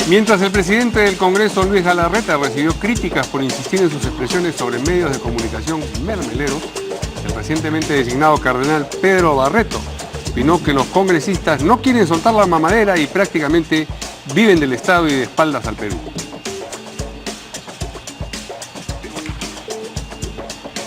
Mientras el presidente del Congreso, Luis Galarreta, recibió críticas por insistir en sus expresiones sobre medios de comunicación mermeleros, el recientemente designado cardenal Pedro Barreto opinó que los congresistas no quieren soltar la mamadera y prácticamente viven del Estado y de espaldas al Perú.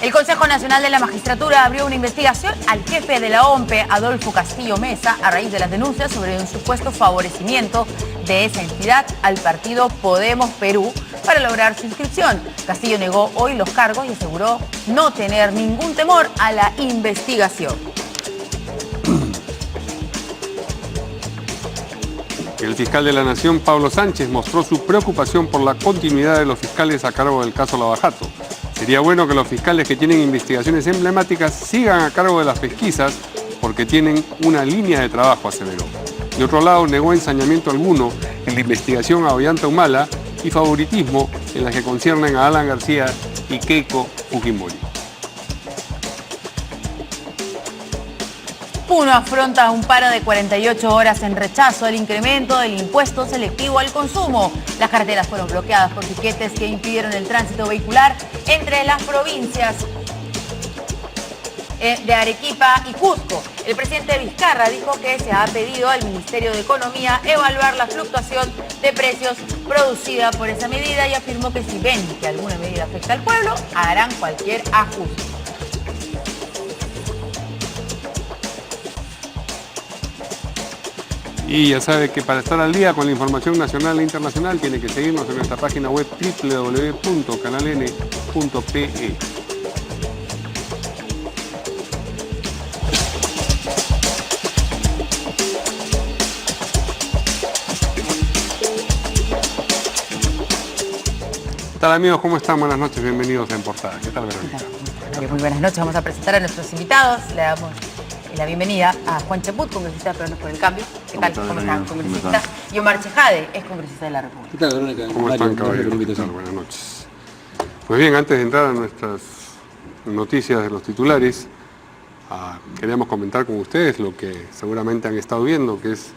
El Consejo Nacional de la Magistratura abrió una investigación al jefe de la OMPE, Adolfo Castillo Mesa, a raíz de las denuncias sobre un supuesto favorecimiento de esa entidad al partido Podemos Perú para lograr su inscripción. Castillo negó hoy los cargos y aseguró no tener ningún temor a la investigación. El fiscal de la Nación, Pablo Sánchez, mostró su preocupación por la continuidad de los fiscales a cargo del caso Lavajato. Sería bueno que los fiscales que tienen investigaciones emblemáticas sigan a cargo de las pesquisas porque tienen una línea de trabajo, aseveró. De otro lado, negó ensañamiento alguno en la investigación a Ollanta Humala y favoritismo en las que conciernen a Alan García y Keiko Fujimori. Puno afronta un paro de 48 horas en rechazo al incremento del impuesto selectivo al consumo. Las carreteras fueron bloqueadas por piquetes que impidieron el tránsito vehicular entre las provincias de Arequipa y Cusco. El presidente Vizcarra dijo que se ha pedido al Ministerio de Economía evaluar la fluctuación de precios producida por esa medida y afirmó que si ven que alguna medida afecta al pueblo, harán cualquier ajuste. Y ya sabe que para estar al día con la información nacional e internacional tiene que seguirnos en nuestra página web www.canaln.pe. ¿Qué tal, amigos? ¿Cómo están? Buenas noches, bienvenidos a En Portada. ¿Qué tal, Verónica? Muy buenas noches, vamos a presentar a nuestros invitados. Le damos la bienvenida a Juan Cheput, congresista de Peruanos por el Cambio. ¿Qué tal? ¿Cómo están, congresista? Y Omar Chejade, es congresista de la República. ¿Qué tal, Verónica? ¿Cómo están, caballeros? ¿Qué tal? Buenas noches. Pues bien, antes de entrar a nuestras noticias de los titulares, queríamos comentar con ustedes lo que seguramente han estado viendo, que es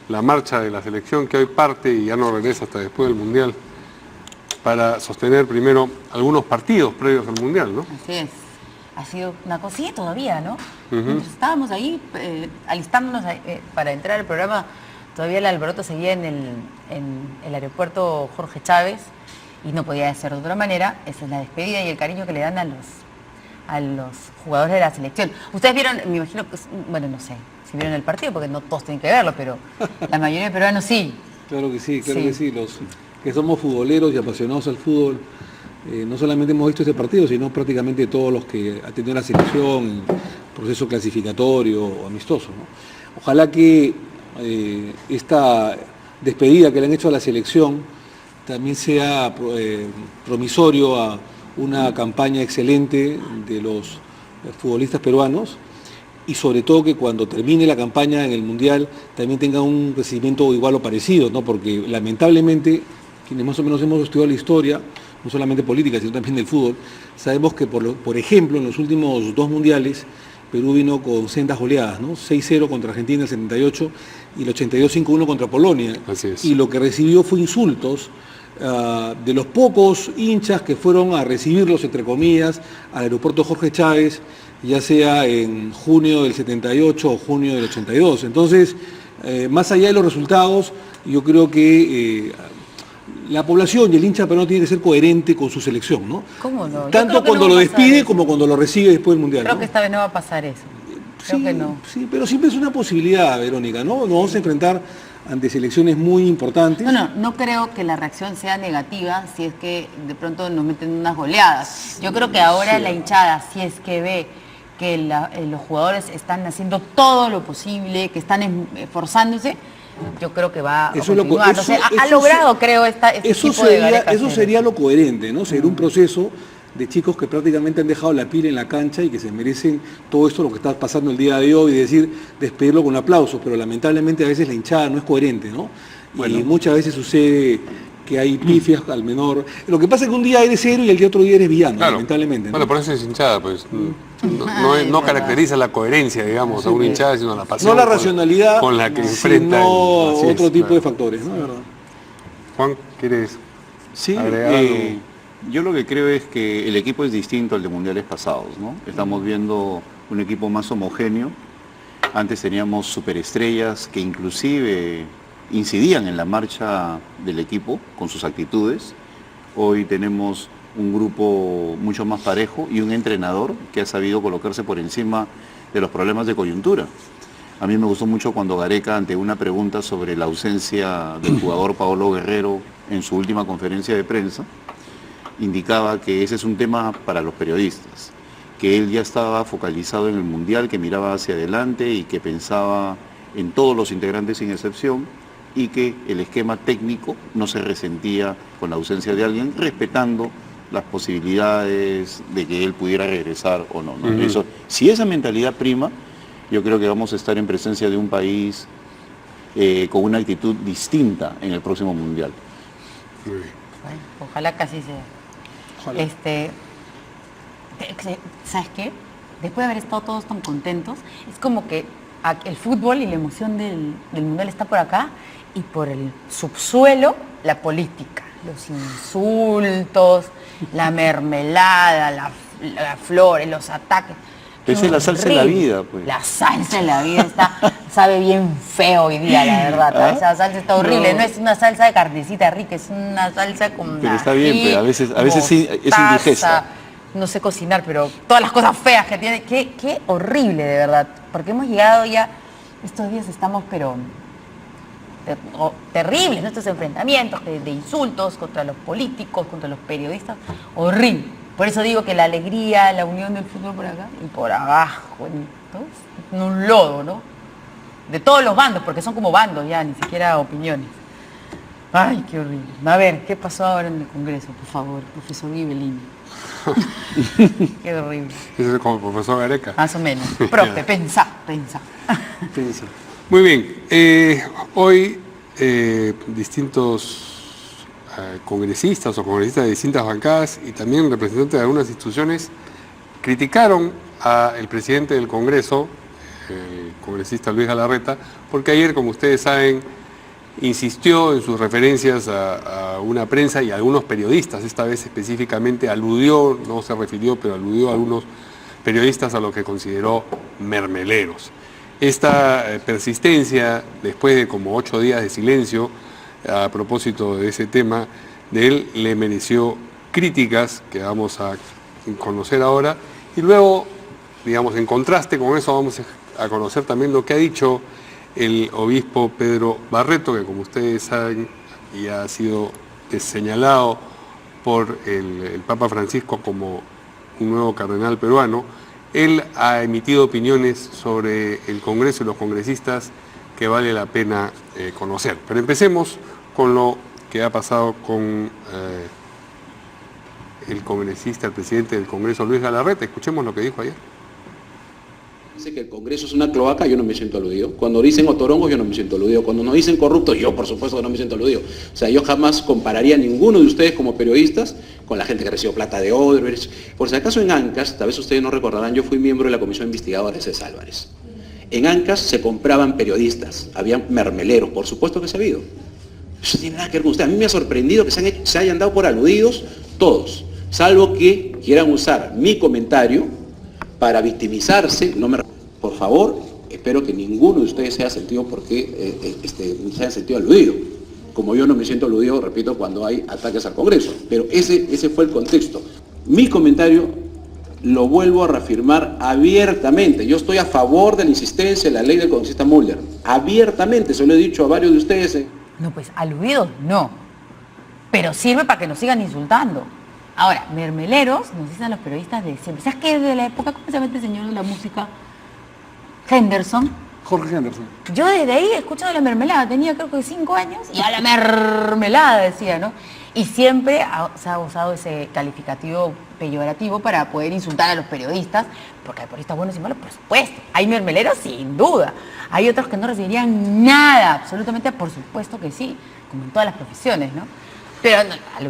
la marcha de la selección que hoy parte y ya no regresa hasta después del Mundial, para sostener primero algunos partidos previos al Mundial, ¿no? Así es. Ha sido una cosilla todavía, ¿no? Mientras estábamos ahí alistándonos para entrar al programa, todavía el alboroto seguía en el aeropuerto Jorge Chávez y no podía ser de otra manera. Esa es la despedida y el cariño que le dan a los jugadores de la selección. Ustedes vieron, me imagino, bueno, no sé si vieron el partido, porque no todos tienen que verlo, pero la mayoría de peruanos sí. Claro que sí, que sí. Los que somos futboleros y apasionados al fútbol, no solamente hemos visto este partido, sino prácticamente todos los que atendió la selección, proceso clasificatorio o amistoso, ¿no? Ojalá que esta despedida que le han hecho a la selección también sea promisorio a una campaña excelente de los futbolistas peruanos y sobre todo que cuando termine la campaña en el Mundial también tenga un crecimiento igual o parecido, ¿no? Porque lamentablemente quienes más o menos hemos estudiado la historia, no solamente política, sino también del fútbol, sabemos que, por ejemplo, en los últimos 2 mundiales, Perú vino con sendas goleadas, ¿no? 6-0 contra Argentina en el 78 y el 82-5-1 contra Polonia. Así es. Y lo que recibió fue insultos de los pocos hinchas que fueron a recibirlos, entre comillas, al aeropuerto Jorge Chávez, ya sea en junio del 78 o junio del 82. Entonces, más allá de los resultados, yo creo que la población y el hincha peruano tiene que ser coherente con su selección, ¿no? ¿Cómo no? Tanto cuando lo despide como cuando lo recibe después del Mundial. Creo ¿no? que esta vez no va a pasar eso. Creo que no. Sí, pero siempre es una posibilidad, Verónica, ¿no? Nos vamos a enfrentar ante selecciones muy importantes. No creo que la reacción sea negativa si es que de pronto nos meten unas goleadas. Yo creo que ahora la hinchada, si es que ve que los jugadores están haciendo todo lo posible, que están esforzándose, yo creo que va a continuar. Ha logrado, creo, este tipo de Gareca. Eso sería lo coherente, ¿no? Sería un proceso de chicos que prácticamente han dejado la pila en la cancha y que se merecen todo esto, lo que está pasando el día de hoy, y decir, despedirlo con aplausos, pero lamentablemente a veces la hinchada no es coherente, ¿no? Bueno. Y muchas veces sucede que hay pifias al menor. Lo que pasa es que un día eres héroe y el día otro día eres villano, claro, lamentablemente, ¿no? Bueno, por eso es hinchada, pues. No caracteriza la coherencia, digamos, a una hinchada, sino la pasión. No la racionalidad, con la que enfrenta. Sino otro tipo de factores, ¿no? ¿Verdad? Juan, ¿quieres Sí, agregar algo? yo lo que creo es que el equipo es distinto al de mundiales pasados, ¿no? Estamos viendo un equipo más homogéneo. Antes teníamos superestrellas que inclusive incidían en la marcha del equipo con sus actitudes. Hoy tenemos un grupo mucho más parejo y un entrenador que ha sabido colocarse por encima de los problemas de coyuntura. A mí me gustó mucho cuando Gareca, ante una pregunta sobre la ausencia del jugador Paolo Guerrero en su última conferencia de prensa, indicaba que ese es un tema para los periodistas, que él ya estaba focalizado en el Mundial, que miraba hacia adelante y que pensaba en todos los integrantes sin excepción, y que el esquema técnico no se resentía con la ausencia de alguien, respetando las posibilidades de que él pudiera regresar o no, ¿no? Eso, si esa mentalidad prima, yo creo que vamos a estar en presencia de un país con una actitud distinta en el próximo Mundial. Muy bien. Bueno, ojalá que así sea. Ojalá. ¿Sabes qué? Después de haber estado todos tan contentos, es como que el fútbol y la emoción del Mundial está por acá, y por el subsuelo, la política, los insultos, la mermelada, las flores, los ataques. Esa es la salsa de la vida, pues. La salsa de la vida sabe bien feo hoy día, la verdad. ¿Ah? Esa salsa está horrible. No es una salsa de carnecita rica, es una salsa con Pero está bien, ají, pero a veces sí es mostaza. indigesta. No sé cocinar, pero todas las cosas feas que tiene. Qué horrible, de verdad. Porque hemos llegado ya, estos días estamos, pero terribles, ¿no? Estos enfrentamientos de insultos contra los políticos, contra los periodistas. Horrible. Por eso digo que la alegría, la unión del fútbol por acá y por abajo, en un lodo, ¿no? De todos los bandos, porque son como bandos ya, ni siquiera opiniones. Ay, qué horrible. A ver, ¿qué pasó ahora en el Congreso? Por favor, profesor Ghibellini. Qué horrible. Eso es como el profesor Gareca. Más o menos. Profe, pensá. Piensa. Muy bien. Hoy distintos congresistas o congresistas de distintas bancadas y también representantes de algunas instituciones criticaron al presidente del Congreso, el congresista Luis Galarreta, porque ayer, como ustedes saben, insistió en sus referencias a una prensa y a algunos periodistas. Esta vez específicamente aludió, no se refirió, pero aludió a algunos periodistas a lo que consideró mermeleros. Esta persistencia, después de como 8 días de silencio, a propósito de ese tema, de él le mereció críticas que vamos a conocer ahora, y luego, digamos, en contraste con eso vamos a conocer también lo que ha dicho el obispo Pedro Barreto, que como ustedes saben ya ha sido señalado por el Papa Francisco como un nuevo cardenal peruano. Él ha emitido opiniones sobre el Congreso y los congresistas que vale la pena conocer. Pero empecemos con lo que ha pasado con el congresista, el presidente del Congreso, Luis Galarreta. Escuchemos lo que dijo ayer. Dice que el Congreso es una cloaca, yo no me siento aludido. Cuando dicen otorongos, yo no me siento aludido. Cuando nos dicen corruptos, yo por supuesto que no me siento aludido. O sea, yo jamás compararía a ninguno de ustedes como periodistas con la gente que recibió plata de Odebrecht. Por si acaso en ANCAS, tal vez ustedes no recordarán, yo fui miembro de la Comisión Investigadora de César Álvarez. En ANCAS se compraban periodistas, había mermeleros, por supuesto que se ha habido. Eso tiene nada que ver con ustedes. A mí me ha sorprendido que se hayan dado por aludidos todos, salvo que quieran usar mi comentario para victimizarse. Por favor, espero que ninguno de ustedes se haya sentido se haya sentido aludido. Como yo no me siento aludido, repito, cuando hay ataques al Congreso. Pero ese fue el contexto. Mi comentario lo vuelvo a reafirmar abiertamente. Yo estoy a favor de la insistencia de la ley del congresista Müller. Abiertamente, se lo he dicho a varios de ustedes. No, pues aludidos no. Pero sirve para que nos sigan insultando. Ahora, mermeleros, nos dicen los periodistas de siempre. ¿Sabes qué? De la época, ¿cómo se llama este señor de la música? Henderson. Jorge Henderson. Yo desde ahí he escuchado la mermelada, tenía creo que 5 años, y a la mermelada decía, ¿no? Y siempre se ha usado ese calificativo peyorativo para poder insultar a los periodistas, porque hay periodistas buenos y malos, por supuesto. Hay mermeleros, sin duda. Hay otros que no recibirían nada, absolutamente, por supuesto que sí, como en todas las profesiones, ¿no?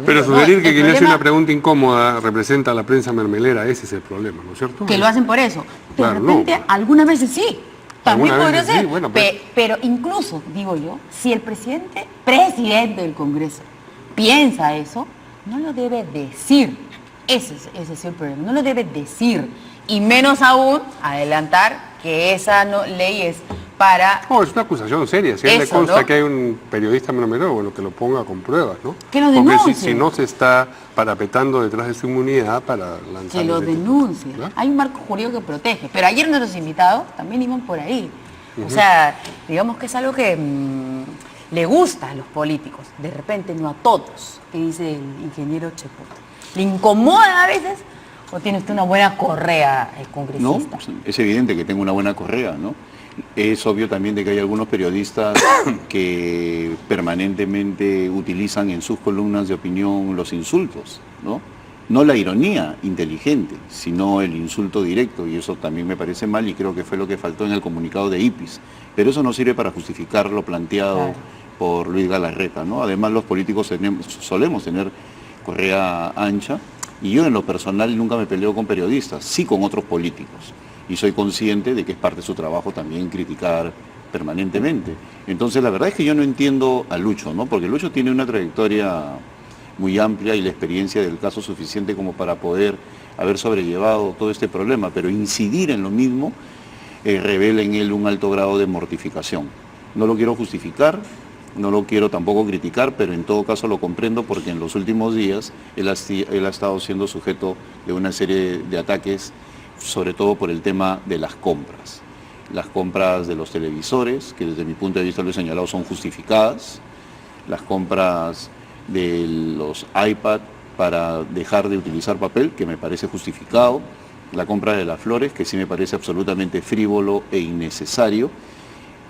Pero sugerir que quien hace una pregunta incómoda representa a la prensa mermelera, ese es el problema, ¿no es cierto? Que lo hacen por eso. De Claro, repente, no. algunas veces sí. También Algunas podría veces ser. sí, bueno, pues. Pero incluso, digo yo, si el presidente del Congreso piensa eso, no lo debe decir. Ese es el problema, no lo debe decir. Y menos aún adelantar que esa ley es para... No, es una acusación seria. Si a él le Eso, consta ¿no? que hay un periodista menor, bueno, que lo ponga con pruebas, ¿no? Que lo Porque denuncie. si no se está parapetando detrás de su inmunidad para lanzar... Que lo denuncie. ¿Claro? Hay un marco jurídico que protege. Pero ayer nuestros invitados también iban por ahí. O sea, digamos que es algo que le gusta a los políticos. De repente no a todos, que dice el ingeniero Cheput. ¿Le incomoda a veces o tiene usted una buena correa No, congresista? es evidente que tengo una buena correa, ¿no? Es obvio también de que hay algunos periodistas que permanentemente utilizan en sus columnas de opinión los insultos, ¿no? No la ironía inteligente, sino el insulto directo, y eso también me parece mal y creo que fue lo que faltó en el comunicado de IPIS. Pero eso no sirve para justificar lo planteado Claro. por Luis Galarreta, ¿no? Además, los políticos solemos tener correa ancha, y yo en lo personal nunca me peleo con periodistas, sí con otros políticos, y soy consciente de que es parte de su trabajo también criticar permanentemente. Entonces la verdad es que yo no entiendo a Lucho, ¿no? Porque Lucho tiene una trayectoria muy amplia y la experiencia del caso suficiente como para poder haber sobrellevado todo este problema, pero incidir en lo mismo revela en él un alto grado de mortificación. No lo quiero justificar, no lo quiero tampoco criticar, pero en todo caso lo comprendo porque en los últimos días él ha estado siendo sujeto de una serie de ataques, sobre todo por el tema de las compras. Las compras de los televisores, que desde mi punto de vista lo he señalado, son justificadas. Las compras de los iPad para dejar de utilizar papel, que me parece justificado. La compra de las flores, que sí me parece absolutamente frívolo e innecesario.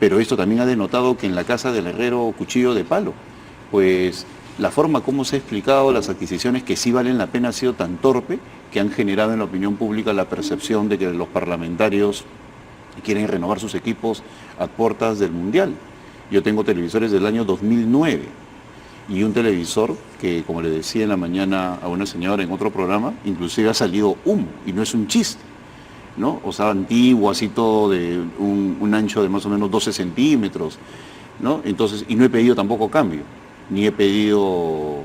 Pero esto también ha denotado que en la casa del herrero cuchillo de palo, pues la forma como se ha explicado las adquisiciones que sí valen la pena ha sido tan torpe que han generado en la opinión pública la percepción de que los parlamentarios quieren renovar sus equipos a puertas del Mundial. Yo tengo televisores del año 2009 y un televisor que, como le decía en la mañana a una señora en otro programa, inclusive ha salido humo y no es un chiste, ¿no? O sea, antiguo, así todo de un ancho de más o menos 12 centímetros, ¿no? Entonces, y no he pedido tampoco cambio, ni he pedido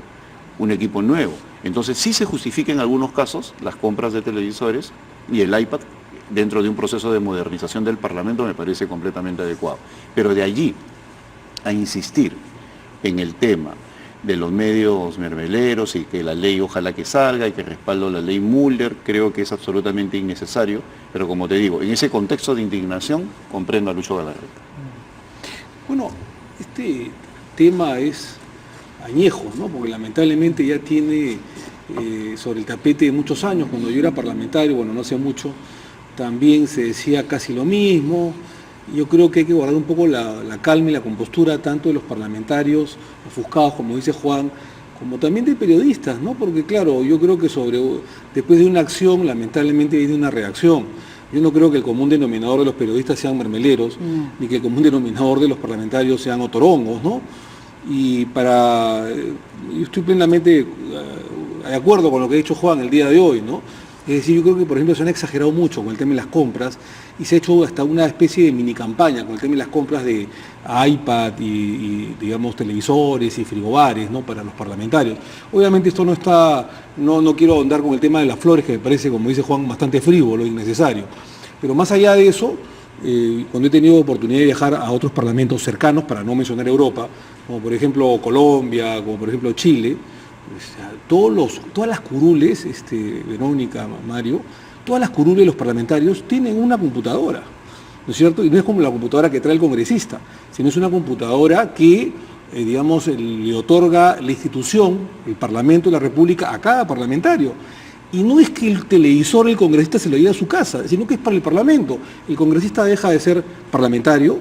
un equipo nuevo. Entonces, sí se justifica en algunos casos las compras de televisores y el iPad dentro de un proceso de modernización del Parlamento me parece completamente adecuado. Pero de allí a insistir en el tema de los medios mermeleros y que la ley ojalá que salga y que respaldo la ley Mulder, creo que es absolutamente innecesario, pero como te digo, en ese contexto de indignación comprendo a Lucho Galarreta. Bueno, este tema es añejo, ¿no? Porque lamentablemente ya tiene sobre el tapete de muchos años. Cuando yo era parlamentario, bueno, no hace mucho, también se decía casi lo mismo. Yo creo que hay que guardar un poco la calma y la compostura tanto de los parlamentarios ofuscados, como dice Juan, como también de periodistas, ¿no? Porque claro, yo creo que después de una acción, lamentablemente viene una reacción. Yo no creo que el común denominador de los periodistas sean mermeleros, ni que el común denominador de los parlamentarios sean otorongos, ¿no? Y yo estoy plenamente de acuerdo con lo que ha dicho Juan el día de hoy, ¿no? Es decir, yo creo que, por ejemplo, se han exagerado mucho con el tema de las compras y se ha hecho hasta una especie de mini campaña con el tema de las compras de iPad y digamos, televisores y frigobares, ¿no? Para los parlamentarios. Obviamente esto no quiero ahondar con el tema de las flores, que me parece, como dice Juan, bastante frívolo e innecesario. Pero más allá de eso, cuando he tenido oportunidad de viajar a otros parlamentos cercanos, para no mencionar Europa, como por ejemplo Colombia, como por ejemplo Chile, o sea, todas las curules, Verónica, Mario, todas las curules de los parlamentarios tienen una computadora, ¿no es cierto? Y no es como la computadora que trae el congresista, sino es una computadora que, digamos, le otorga la institución, el Parlamento de la República, a cada parlamentario. Y no es que el televisor del congresista se lo lleve a su casa, sino que es para el Parlamento. El congresista deja de ser parlamentario,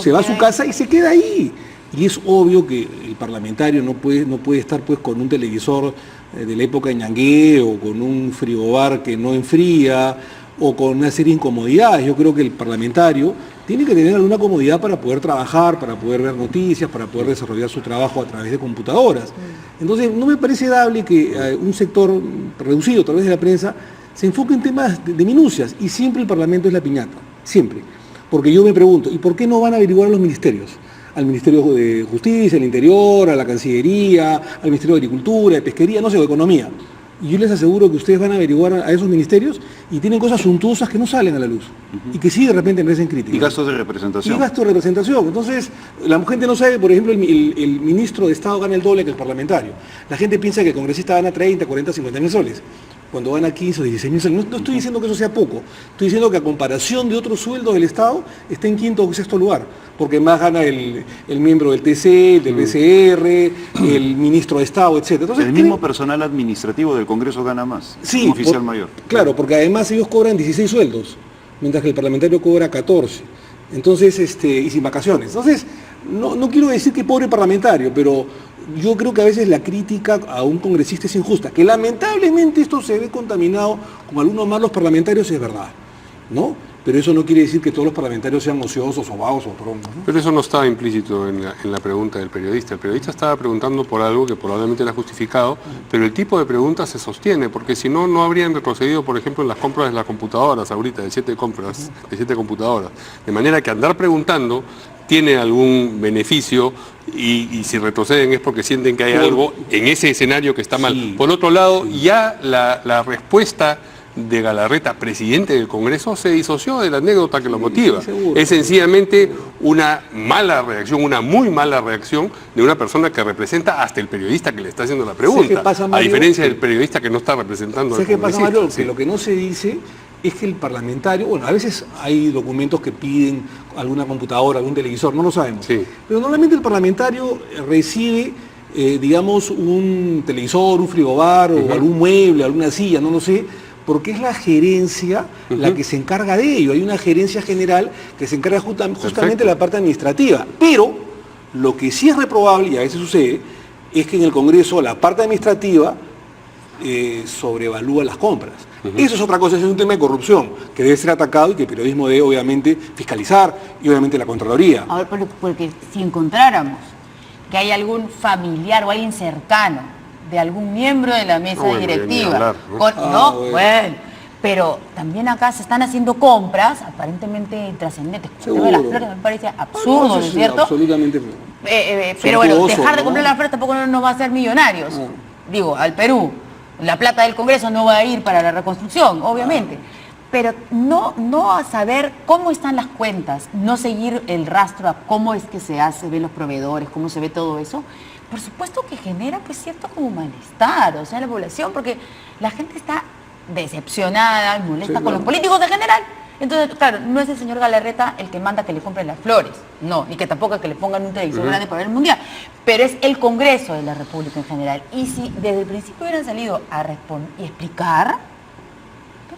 se va a su casa y se queda ahí. Y es obvio que el parlamentario no puede estar pues con un televisor de la época de Ñangué o con un frigobar que no enfría o con una serie de incomodidades. Yo creo que el parlamentario tiene que tener alguna comodidad para poder trabajar, para poder ver noticias, para poder desarrollar su trabajo a través de computadoras. Entonces, no me parece dable que un sector reducido a través de la prensa se enfoque en temas de minucias y siempre el Parlamento es la piñata, siempre. Porque yo me pregunto, ¿y por qué no van a averiguar a los ministerios? al Ministerio de Justicia, al Interior, a la Cancillería, al Ministerio de Agricultura, de Pesquería, no sé, de Economía. Y yo les aseguro que ustedes van a averiguar a esos ministerios y tienen cosas suntuosas que no salen a la luz y que sí de repente merecen crítica. Y gastos de representación. Y gastos de representación. Entonces, la gente no sabe, por ejemplo, el ministro de Estado gana el doble que el parlamentario. La gente piensa que el congresista gana 30, 40, 50 mil soles. Cuando gana 15 o 16 mil soles. No estoy diciendo que eso sea poco. Estoy diciendo que a comparación de otros sueldos del Estado, está en quinto o sexto lugar. Porque más gana el miembro del TC, del BCR, el ministro de Estado, etc. Entonces, el mismo personal administrativo del Congreso gana más. Sí, un oficial mayor. Claro, porque además ellos cobran 16 sueldos, mientras que el parlamentario cobra 14. Entonces, y sin vacaciones. Entonces, no quiero decir que pobre parlamentario, pero yo creo que a veces la crítica a un congresista es injusta. Que lamentablemente esto se ve contaminado con algunos malos parlamentarios, es verdad, ¿no? Pero eso no quiere decir que todos los parlamentarios sean ociosos o vagos o troncos, ¿no? Pero eso no estaba implícito en la pregunta del periodista. El periodista estaba preguntando por algo que probablemente era justificado, pero el tipo de pregunta se sostiene, porque si no, no habrían retrocedido, por ejemplo, en las compras de las computadoras ahorita, de 7 compras, de 7 computadoras. De manera que andar preguntando tiene algún beneficio y si retroceden es porque sienten que hay algo en ese escenario que está mal. Sí. Por otro lado, ya la respuesta de Galarreta, presidente del Congreso, se disoció de la anécdota que lo motiva. Seguro. Es sencillamente una mala reacción, una muy mala reacción de una persona que representa hasta el periodista que le está haciendo la pregunta. ¿Qué pasa, a Mario? diferencia del periodista que no está representando al ¿Sabes qué pasa, congresista? Mario? Sí. Que lo que no se dice es que el parlamentario, bueno, a veces hay documentos que piden alguna computadora, algún televisor, no lo sabemos. Sí. Pero normalmente el parlamentario recibe, digamos, un televisor, un frigobar o algún mueble, alguna silla, no lo sé, porque es la gerencia la que se encarga de ello. Hay una gerencia general que se encarga justamente de la parte administrativa. Pero lo que sí es reprobable, y a veces sucede, es que en el Congreso la parte administrativa sobrevalúa las compras. Eso es otra cosa, es un tema de corrupción que debe ser atacado y que el periodismo debe obviamente fiscalizar y obviamente la Contraloría. A ver, porque si encontráramos que hay algún familiar o alguien cercano de algún miembro de la mesa Bueno, directiva. ni hablar, ¿no? Bueno. Pero también acá se están haciendo compras aparentemente trascendentes. Como el tema de las Seguro. flores me parece absurdo, ¿no es Sí, cierto? absolutamente. Pero bueno, Suntuoso, dejar de ¿no? comprar las flores tampoco no nos va a hacer millonarios. Digo, al Perú, la plata del Congreso no va a ir para la reconstrucción, obviamente. Pero no a saber cómo están las cuentas, no seguir el rastro a cómo es que se ven los proveedores, cómo se ve todo eso, por supuesto que genera pues cierto como malestar, o sea, la población, porque la gente está decepcionada, molesta con los políticos en general. Entonces, claro, no es el señor Galarreta el que manda que le compren las flores, no, ni que tampoco que le pongan un televisor grande para ver el mundial, pero es el Congreso de la República en general. Y si desde el principio hubieran salido a responder y explicar,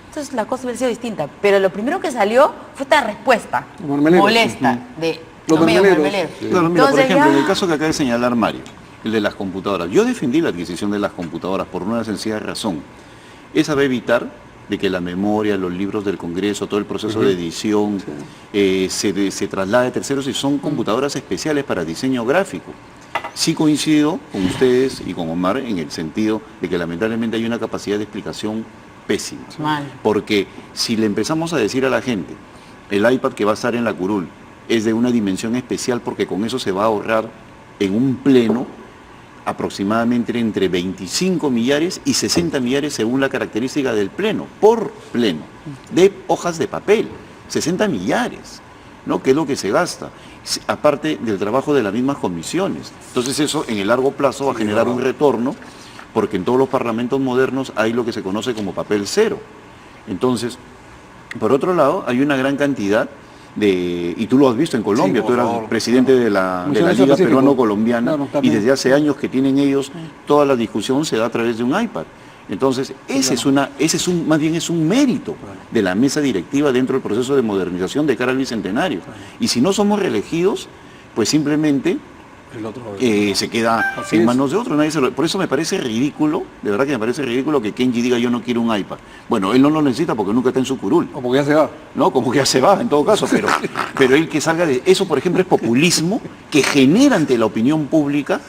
entonces la cosa hubiera sido distinta. Pero lo primero que salió fue esta respuesta molesta de Los mermeleros. mermelero. Claro, mira, por Entonces, ejemplo, ya- en el caso que acaba de señalar Mario, el de las computadoras, yo defendí la adquisición de las computadoras por una sencilla razón. Esa va a evitar de que la memoria, los libros del Congreso, todo el proceso de edición, se traslade a terceros y son computadoras especiales para diseño gráfico. Sí coincido con ustedes y con Omar en el sentido de que lamentablemente hay una capacidad de explicación pésima. Mal. Porque si le empezamos a decir a la gente, el iPad que va a estar en la curul es de una dimensión especial porque con eso se va a ahorrar en un pleno aproximadamente entre 25 millares y 60 millares según la característica del pleno, por pleno, de hojas de papel, 60 millares, ¿no? Que es lo que se gasta, aparte del trabajo de las mismas comisiones. Entonces eso en el largo plazo va a generar un retorno, porque en todos los parlamentos modernos hay lo que se conoce como papel cero. Entonces, por otro lado, hay una gran cantidad y tú lo has visto en Colombia, Sí, tú por eras favor. presidente de la Muchas Liga gracias, Peruano-Colombiana, Claro, y también. desde hace años que tienen ellos, toda la discusión se da a través de un iPad. Entonces, más bien es un mérito de la mesa directiva dentro del proceso de modernización de cara al Bicentenario. Y si no somos reelegidos, pues simplemente El otro, se queda Así en es. manos de otros. Por eso me parece ridículo, de verdad que me parece ridículo que Kenji diga yo no quiero un iPad. Bueno, él no lo necesita porque nunca está en su curul. o porque ya se va. No, como que ya se va en todo caso, pero él que salga de eso, por ejemplo, es populismo que genera ante la opinión pública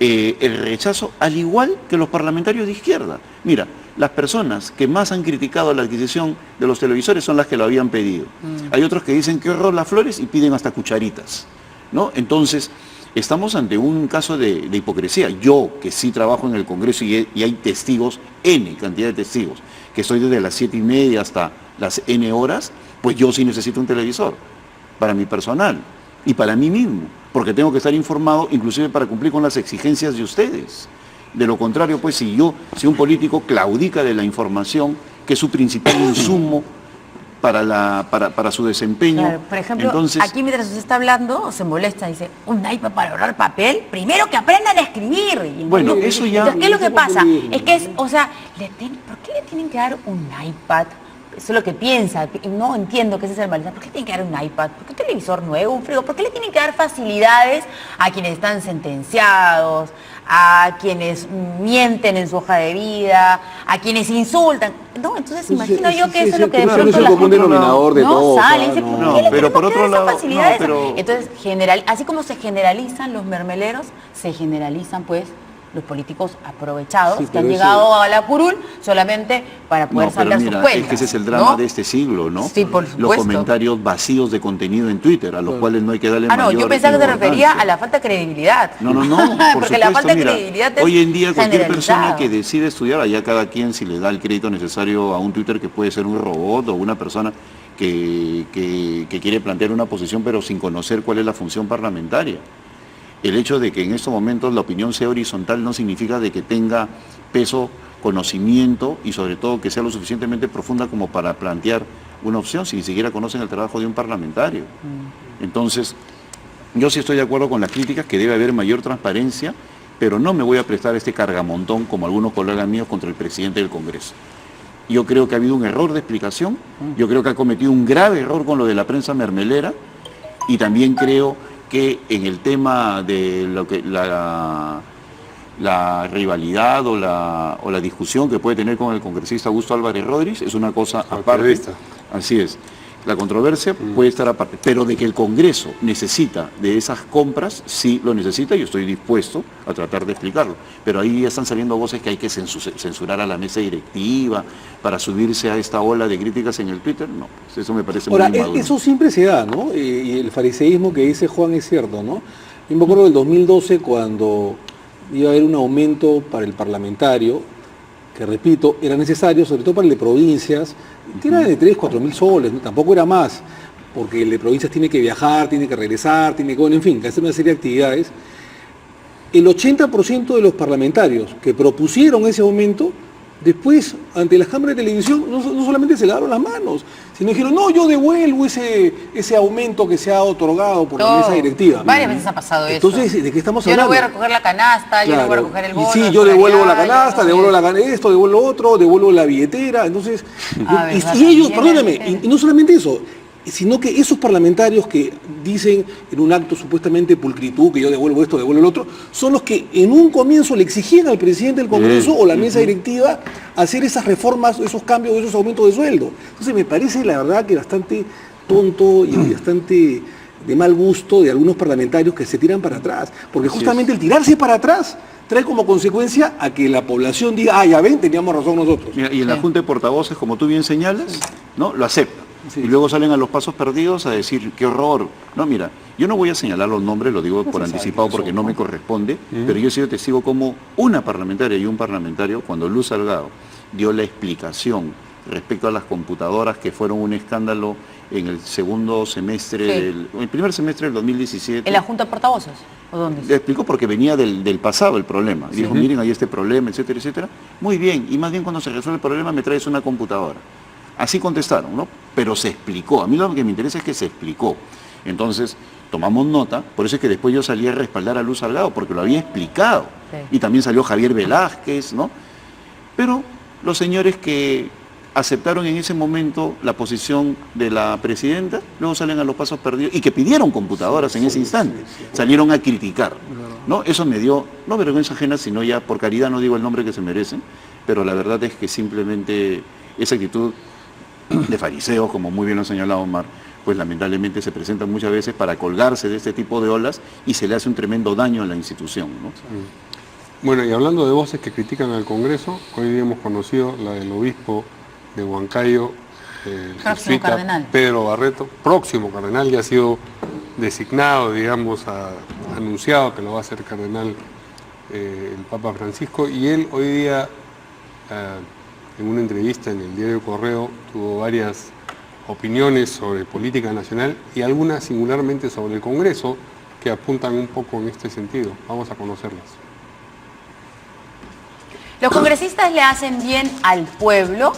el rechazo, al igual que los parlamentarios de izquierda. Mira, las personas que más han criticado la adquisición de los televisores son las que lo habían pedido. Hay otros que dicen que horror las flores y piden hasta cucharitas, ¿no? Entonces, estamos ante un caso de hipocresía. Yo, que sí trabajo en el Congreso y hay testigos, N cantidad de testigos, que estoy desde las 7:30 hasta las N horas, pues yo sí necesito un televisor para mi personal y para mí mismo, porque tengo que estar informado, inclusive para cumplir con las exigencias de ustedes. De lo contrario, pues si un político claudica de la información, que es su principal insumo para su desempeño. Claro, por ejemplo, entonces, aquí mientras usted está hablando, se molesta, dice, ¿un iPad para ahorrar papel? Primero que aprendan a escribir. Y bueno, eso ya... Entonces, ¿qué es lo que pasa? Es que es, o sea, ¿por qué le tienen que dar un iPad? Eso es lo que piensa, no entiendo que ese es el malestar. ¿Por qué tienen que dar un iPad? ¿Por qué un televisor nuevo, un frigo? ¿Por qué le tienen que dar facilidades a quienes están sentenciados, a quienes mienten en su hoja de vida, a quienes insultan? No, entonces imagino yo que eso es lo que de pronto es el la común gente denominador de no todo. sale. Dice, ¿por qué le pero por tenemos que otro dar esas lado, facilidades? no, pero- Entonces, así como se generalizan los mermeleros, se generalizan pues los políticos aprovechados Sí, que han pero llegado a la curul solamente para poder No, pero saldar sus mira, cuentas. es que ese es el drama ¿no? de este siglo, ¿no? Sí, por supuesto. Los comentarios vacíos de contenido en Twitter, a los cuales no hay que darle Ah, no, mayor yo pensaba que se refería importancia. a la falta de credibilidad. No, por Porque supuesto, la falta de mira, credibilidad es hoy en día cualquier persona generalizada. que decide estudiar, allá cada quien si le da el crédito necesario a un Twitter que puede ser un robot o una persona que quiere plantear una posición pero sin conocer cuál es la función parlamentaria. El hecho de que en estos momentos la opinión sea horizontal no significa de que tenga peso, conocimiento y sobre todo que sea lo suficientemente profunda como para plantear una opción, si ni siquiera conocen el trabajo de un parlamentario. Entonces, yo sí estoy de acuerdo con las críticas que debe haber mayor transparencia, pero no me voy a prestar este cargamontón como algunos colegas míos contra el presidente del Congreso. Yo creo que ha habido un error de explicación, yo creo que ha cometido un grave error con lo de la prensa mermelera y también creo que en el tema de lo que la rivalidad o la discusión que puede tener con el congresista Augusto Álvarez Rodríguez es una cosa aparte. periodista. Así es. La controversia puede estar aparte, pero de que el Congreso necesita de esas compras, sí lo necesita y yo estoy dispuesto a tratar de explicarlo. Pero ahí ya están saliendo voces que hay que censurar a la mesa directiva para subirse a esta ola de críticas en el Twitter. No, pues eso me parece Ahora, muy inmaduro. eso siempre se da, ¿no? Y el fariseísmo que dice Juan es cierto, ¿no? Yo me acuerdo del 2012 cuando iba a haber un aumento para el parlamentario, que repito, era necesario, sobre todo para el de provincias, que era de 3, 4 mil soles, ¿no? Tampoco era más, porque el de provincias tiene que viajar, tiene que regresar, tiene que, bueno, en fin, que hacer una serie de actividades. El 80% de los parlamentarios que propusieron ese aumento, después, ante las cámaras de televisión, no solamente se lavaron las manos, sino dijeron, no, yo devuelvo ese aumento que se ha otorgado por la mesa directiva. Varias veces ha pasado eso. Entonces, ¿de qué estamos Yo no hablando? voy a recoger la canasta, yo no voy a recoger el bono. Y sí, de yo devuelvo la escolaridad, canasta, yo no devuelvo voy a- esto, devuelvo lo otro, devuelvo la billetera. Entonces, Ah, y verdad, ellos, también perdóname, la billetera. y no solamente eso, sino que esos parlamentarios que dicen en un acto supuestamente pulcritud, que yo devuelvo esto, devuelvo lo otro, son los que en un comienzo le exigían al presidente del Congreso o la mesa directiva hacer esas reformas, esos cambios, esos aumentos de sueldo. Entonces me parece la verdad que bastante tonto y bastante de mal gusto de algunos parlamentarios que se tiran para atrás, porque justamente el tirarse para atrás trae como consecuencia a que la población diga, ah, ya ven, teníamos razón nosotros. Mira, y en la Sí. Junta de Portavoces, como tú bien señalas, ¿no? Lo aceptan. Sí. Y luego salen a los pasos perdidos a decir, qué horror. No, mira, yo no voy a señalar los nombres, lo digo por se sabe anticipado quiénes porque son, no ¿no? me corresponde, pero yo he sido testigo como una parlamentaria y un parlamentario, cuando Luz Salgado dio la explicación respecto a las computadoras que fueron un escándalo en el segundo semestre, Sí. el primer semestre del 2017. ¿En la Junta de Portavoces? ¿O dónde? Le explicó porque venía del pasado el problema. Dijo, miren, hay este problema, etcétera, etcétera. Muy bien, y más bien cuando se resuelve el problema me traes una computadora. Así contestaron, ¿no? Pero se explicó. A mí lo que me interesa es que se explicó. Entonces, tomamos nota, por eso es que después yo salí a respaldar a Luz Salgado, porque lo había explicado. Sí. Y también salió Javier Velázquez, ¿no? Pero los señores que aceptaron en ese momento la posición de la presidenta, luego salen a los pasos perdidos y que pidieron computadoras en ese instante, salieron a criticar, ¿no? Eso me dio, no vergüenza ajena, sino ya por caridad no digo el nombre que se merecen, pero la verdad es que simplemente esa actitud de fariseos, como muy bien lo ha señalado Omar, pues lamentablemente se presenta muchas veces para colgarse de este tipo de olas y se le hace un tremendo daño a la institución, ¿no? Bueno, y hablando de voces que critican al Congreso, hoy día hemos conocido la del obispo de Huancayo, el Próximo jesuita cardenal. Pedro Barreto, próximo cardenal, ya ha sido designado, digamos, anunciado que lo va a hacer cardenal el Papa Francisco, y él hoy día, en una entrevista en el diario Correo, tuvo varias opiniones sobre política nacional y algunas singularmente sobre el Congreso que apuntan un poco en este sentido. Vamos a conocerlas. ¿Los congresistas le hacen bien al pueblo?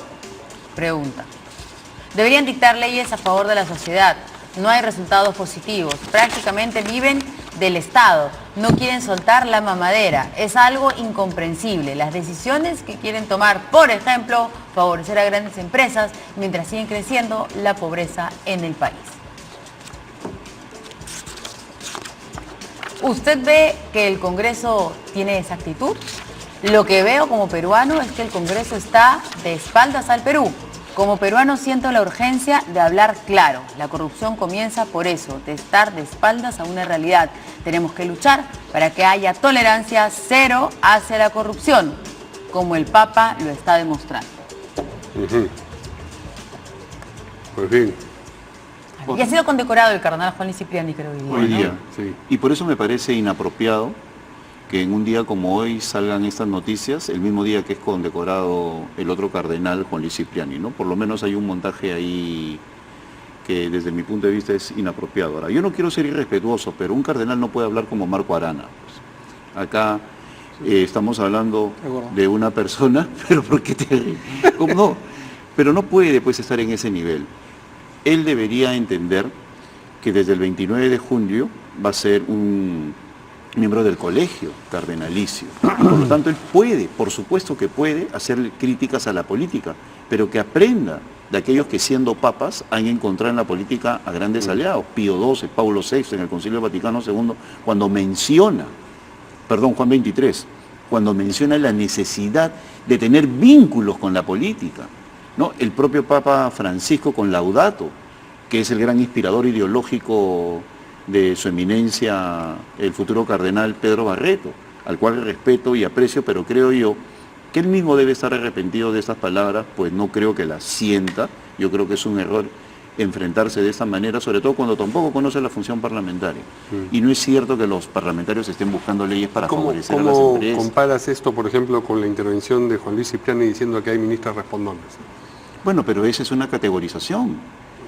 Pregunta. Deberían dictar leyes a favor de la sociedad. No hay resultados positivos. Prácticamente viven del Estado. No quieren soltar la mamadera. Es algo incomprensible. Las decisiones que quieren tomar, por ejemplo, favorecer a grandes empresas, mientras siguen creciendo la pobreza en el país. ¿Usted ve que el Congreso tiene esa actitud? Lo que veo como peruano es que el Congreso está de espaldas al Perú. Como peruano siento la urgencia de hablar claro. La corrupción comienza por eso, de estar de espaldas a una realidad. Tenemos que luchar para que haya tolerancia cero hacia la corrupción, como el Papa lo está demostrando. Pues bien. Y ha sido condecorado el cardenal Juan Luis Cipriani, creo hoy día. Hoy día. Sí. Y por eso me parece inapropiado que en un día como hoy salgan estas noticias, el mismo día que es condecorado el otro cardenal, Juan Luis Cipriani, ¿no? Por lo menos hay un montaje ahí que desde mi punto de vista es inapropiado. Ahora, yo no quiero ser irrespetuoso, pero un cardenal no puede hablar como Marco Arana. Pues. Acá estamos hablando de una persona, pero ¿por qué te...? ¿Cómo no? Pero no puede pues estar en ese nivel. Él debería entender que desde el 29 de julio va a ser un miembro del colegio cardenalicio. Por lo tanto, él puede, por supuesto que puede, hacer críticas a la política, pero que aprenda de aquellos que siendo papas han encontrado en la política a grandes aliados. Pío XII, Pablo VI en el Concilio Vaticano II, cuando menciona, Juan XXIII, cuando menciona la necesidad de tener vínculos con la política, ¿no? El propio Papa Francisco con Laudato, que es el gran inspirador ideológico de su eminencia, el futuro cardenal Pedro Barreto, al cual respeto y aprecio, pero creo yo que él mismo debe estar arrepentido de estas palabras, pues no creo que las sienta. Yo creo que es un error enfrentarse de esa manera, sobre todo cuando tampoco conoce la función parlamentaria. Y no es cierto que los parlamentarios estén buscando leyes para favorecer a las empresas. ¿Cómo comparas esto, por ejemplo, con la intervención de Juan Luis Cipriani diciendo que hay ministras respondonas? Bueno, pero esa es una categorización.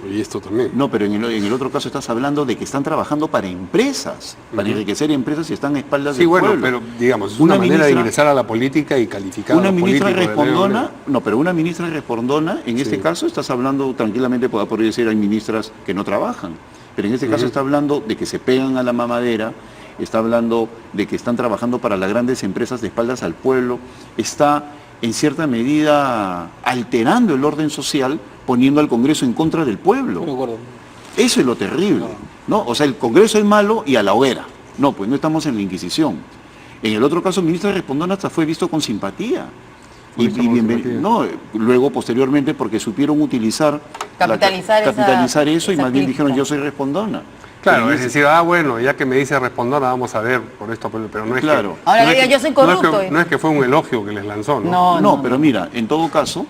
Y esto también. No, pero en el otro caso estás hablando de que están trabajando para empresas, para enriquecer empresas y están a espaldas del pueblo. Sí, bueno, pero digamos, es una manera de ingresar a la política y calificar una a los ministra políticos. respondona, no, pero una ministra respondona, en este caso estás hablando tranquilamente, podría decir, hay ministras que no trabajan, pero en este caso está hablando de que se pegan a la mamadera, está hablando de que están trabajando para las grandes empresas de espaldas al pueblo, está en cierta medida alterando el orden social, poniendo al Congreso en contra del pueblo. Eso es lo terrible, ¿no? O sea, el Congreso es malo y a la hoguera. No, pues no estamos en la Inquisición. En el otro caso, el ministro Respondón hasta fue visto con simpatía. No, luego, posteriormente, porque supieron utilizar, capitalizar eso y más bien dijeron, yo soy respondona. Claro, es decir, bueno, ya que me dice respondona, vamos a ver por esto, pero no es claro. que... Ahora diga, yo soy corrupto. No es que fue un elogio que les lanzó, ¿no? No, pero mira, en todo caso,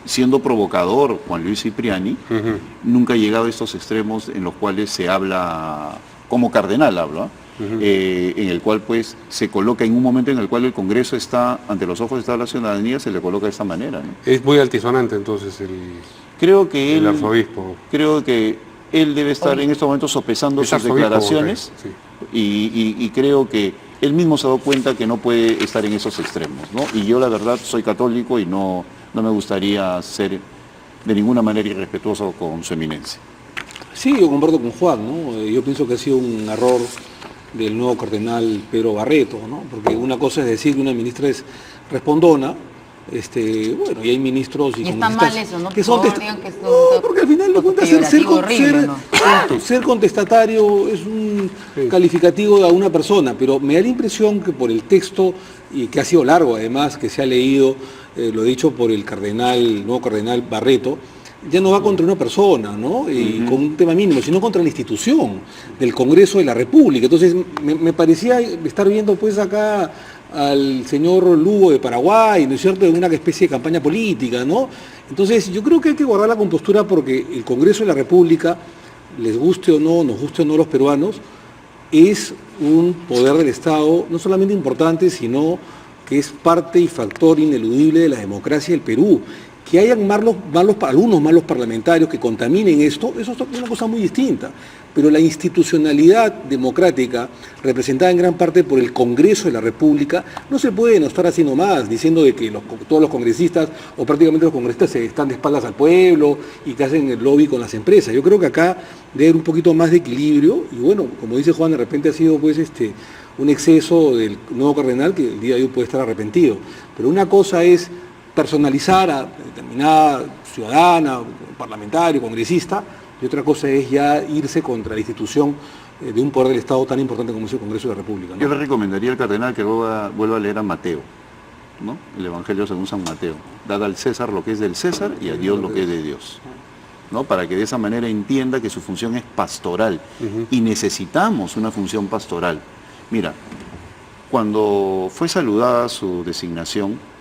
siendo provocador Juan Luis Cipriani, nunca ha llegado a estos extremos en los cuales se habla, como cardenal habla, en el cual pues se coloca en un momento en el cual el Congreso está ante los ojos de toda la ciudadanía, se le coloca de esta manera, ¿no? Es muy altisonante entonces el arzobispo. Creo que él debe estar en estos momentos sopesando sus declaraciones y creo que él mismo se ha dado cuenta que no puede estar en esos extremos, ¿no? Y yo la verdad soy católico y no me gustaría ser de ninguna manera irrespetuoso con su eminencia. Sí, yo comparto con Juan, ¿no? Yo pienso que ha sido un error del nuevo cardenal Pedro Barreto, ¿no? Porque una cosa es decir que una ministra es respondona, bueno, y hay ministros y está mal eso, ¿no? Que son porque al final de cuentas ser contestatario es un calificativo a una persona, pero me da la impresión que por el texto, y que ha sido largo además, que se ha leído, lo dicho por el nuevo cardenal Barreto, ya no va contra una persona, ¿no? Con un tema mínimo, sino contra la institución del Congreso de la República. Entonces, me parecía estar viendo pues acá al señor Lugo de Paraguay, ¿no es cierto?, de una especie de campaña política, ¿no? Entonces, yo creo que hay que guardar la compostura porque el Congreso de la República, les guste o no, nos guste o no los peruanos, es un poder del Estado no solamente importante, sino que es parte y factor ineludible de la democracia del Perú. Que hayan algunos malos parlamentarios que contaminen esto, eso es una cosa muy distinta. Pero la institucionalidad democrática, representada en gran parte por el Congreso de la República, no se puede no estar haciendo más, diciendo de que todos los congresistas, o prácticamente los congresistas, están de espaldas al pueblo y que hacen el lobby con las empresas. Yo creo que acá debe haber un poquito más de equilibrio, y bueno, como dice Juan, de repente ha sido pues un exceso del nuevo cardenal que el día de hoy puede estar arrepentido. Pero una cosa es personalizar a determinada ciudadana, parlamentario, congresista, y otra cosa es ya irse contra la institución de un poder del Estado tan importante como es el Congreso de la República, ¿no? Yo le recomendaría al cardenal que vuelva a leer a Mateo, ¿no? El Evangelio según San Mateo. Dad al César lo que es del César y a Dios lo que es de Dios, ¿no? Para que de esa manera entienda que su función es pastoral y necesitamos una función pastoral. Mira, cuando fue saludada su designación,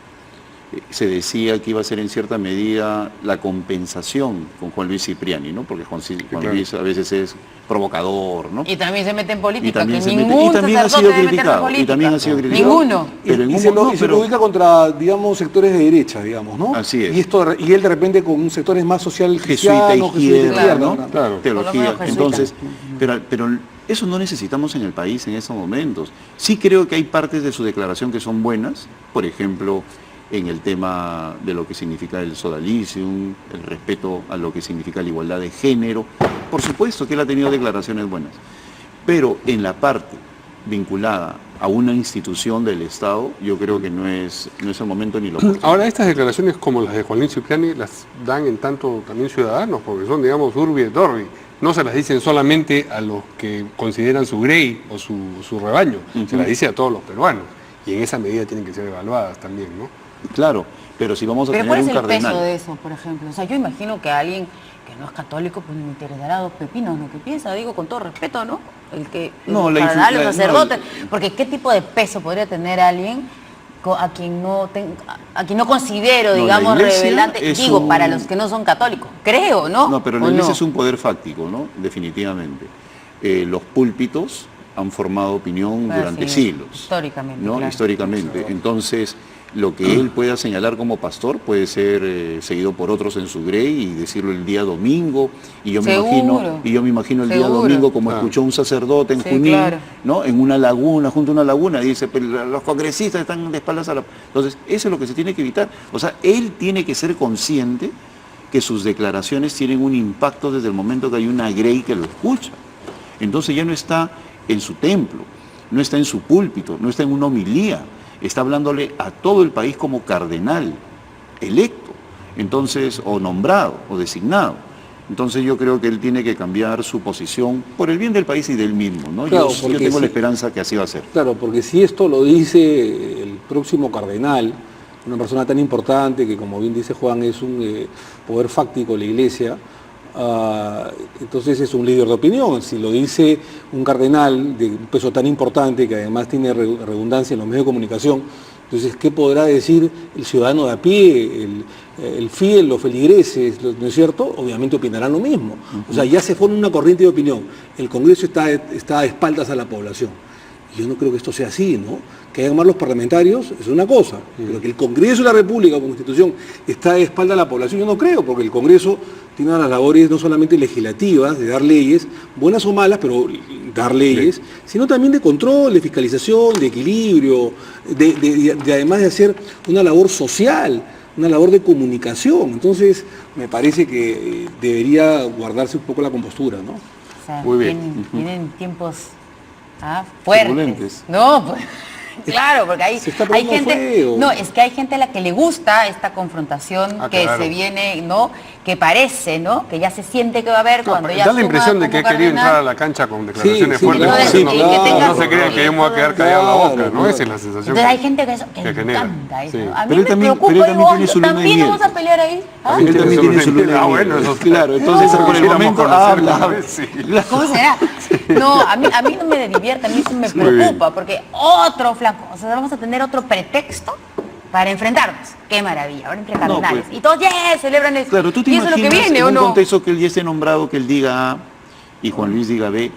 se decía que iba a ser en cierta medida la compensación con Juan Luis Cipriani, ¿no? Porque Juan Luis a veces es provocador, ¿no? Y también se mete en política, y también ha sido criticado. Y también ha sido criticado. Ninguno. Pero y se lo ubica contra, digamos, sectores de derecha, digamos, ¿no? Así es. Y él de repente con sectores más social jesuita izquierda, ¿no? Claro. Teología. Entonces, pero eso no necesitamos en el país en estos momentos. Sí creo que hay partes de su declaración que son buenas, por ejemplo, en el tema de lo que significa el sodalicium, el respeto a lo que significa la igualdad de género. Por supuesto que él ha tenido declaraciones buenas, pero en la parte vinculada a una institución del Estado, yo creo que no es el momento ni lo oportuno. Ahora, estas declaraciones como las de Juan Luis Cipriani las dan en tanto también ciudadanos, porque son, digamos, urbi et orbi. No se las dicen solamente a los que consideran su grey o su rebaño, se las dice a todos los peruanos. Y en esa medida tienen que ser evaluadas también, ¿no? Claro, pero si vamos a tener un cardenal... ¿Pero cuál es el peso de eso, por ejemplo? O sea, yo imagino que alguien que no es católico, pues me interesará dos pepinos lo que piensa, digo con todo respeto, ¿no? El cardenal, los sacerdotes, porque ¿qué tipo de peso podría tener alguien a quien no considero, digamos, rebelante? Digo, para los que no son católicos, creo, ¿no? No, pero la iglesia es un poder fáctico, ¿no? Definitivamente. Los púlpitos han formado opinión durante siglos. Históricamente. ¿no? Claro. Históricamente. Entonces, lo que él pueda señalar como pastor puede ser seguido por otros en su grey y decirlo el día domingo. Y yo me imagino el día domingo como escuchó un sacerdote en Junín, claro, ¿no? En una laguna, junto a una laguna, dice, pero los congresistas están de espaldas a la... Entonces, eso es lo que se tiene que evitar. O sea, él tiene que ser consciente que sus declaraciones tienen un impacto desde el momento que hay una grey que lo escucha. Entonces ya no está en su templo, no está en su púlpito, no está en una homilía, está hablándole a todo el país como cardenal, electo, entonces, o nombrado, o designado. Entonces yo creo que él tiene que cambiar su posición por el bien del país y del mismo, ¿no? Claro, yo tengo la esperanza que así va a ser. Claro, porque si esto lo dice el próximo cardenal, una persona tan importante que, como bien dice Juan, es un poder fáctico de la Iglesia, entonces es un líder de opinión. Si lo dice un cardenal de un peso tan importante que además tiene redundancia en los medios de comunicación, entonces ¿qué podrá decir el ciudadano de a pie, el fiel, los feligreses, ¿no es cierto? Obviamente opinarán lo mismo. O sea, ya se forma una corriente de opinión. El Congreso está a espaldas a la población. Y yo no creo que esto sea así, ¿no? Que hayan más los parlamentarios es una cosa, pero que el Congreso de la República como institución está de espaldas a la población, yo no creo, porque el Congreso tiene las labores no solamente legislativas, de dar leyes, buenas o malas, pero dar leyes, sino también de control, de fiscalización, de equilibrio, de además de hacer una labor social, una labor de comunicación. Entonces, me parece que debería guardarse un poco la compostura, ¿no? O sea, muy bien. Tienen tiempos fuertes. No, pues... Claro, porque hay gente, no, es que hay gente a la que le gusta esta confrontación se viene, ¿no? que parece, ¿no? Que ya se siente que va a haber cuando ya da la impresión de que he querido entrar a la cancha con declaraciones fuertes. No se crean que yo me voy a quedar callado en la boca, ¿no? Esa es la sensación. Entonces hay gente que le genera. encanta eso. Sí. A mí Pero me también- preocupa, pero también digo, tiene su luna de ¿también miel. vamos a pelear ahí? ¿Ah? Él también tiene su luna de miel. bueno, eso Claro, entonces No, por el quisiéramos momento conocerlo, habla. sí. ¿Cómo será? No, a mí no me divierte, a mí sí me Muy bien. preocupa, porque otro flanco, o sea, vamos a tener otro pretexto para enfrentarnos. Qué maravilla, ahora entre cardenales. pues. Y todos, ¡yes!, celebran eso. Claro, tú te y eso es lo que imaginas viene, en ¿o un no? contexto que él ya esté nombrado, que él diga A y Juan Luis diga B.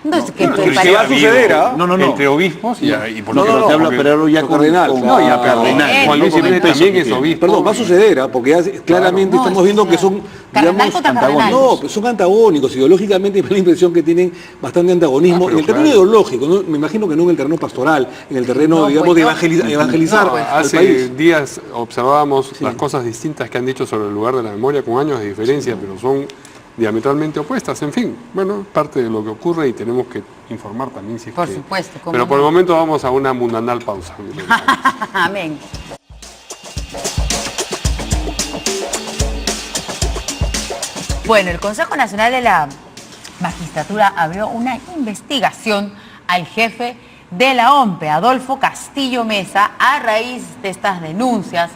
No, es que Pero me que parece- va a suceder, ¿ah? No, no, no. Entre obispos y por No, lo que no, te habla, pero ya con con cardenal, con- claro. No, ya, pero cardenal. Juan Luis no con Jiménez el peso también que es tiene. obispo. Perdón, va a suceder, porque ya claramente No, estamos es viendo que sea, son, cardenal contra antagónicos. cardenal. No, pues son antagónicos, ideológicamente me da la impresión que tienen bastante antagonismo. pero En el terreno claro. ideológico, ¿no? Me imagino que no en el terreno pastoral, en el terreno, No, digamos, pues de no. evangelizar No, pues. al Hace país. días observábamos las cosas distintas que han dicho sobre el lugar de la memoria con años de diferencia, pero son diametralmente opuestas. En fin, bueno, es parte de lo que ocurre y tenemos que informar también si es Por que... supuesto, cómo Pero por no. el momento vamos a una mundanal pausa. Amén. Bueno, el Consejo Nacional de la Magistratura abrió una investigación al jefe de la OMPE, Adolfo Castillo Mesa, a raíz de estas denuncias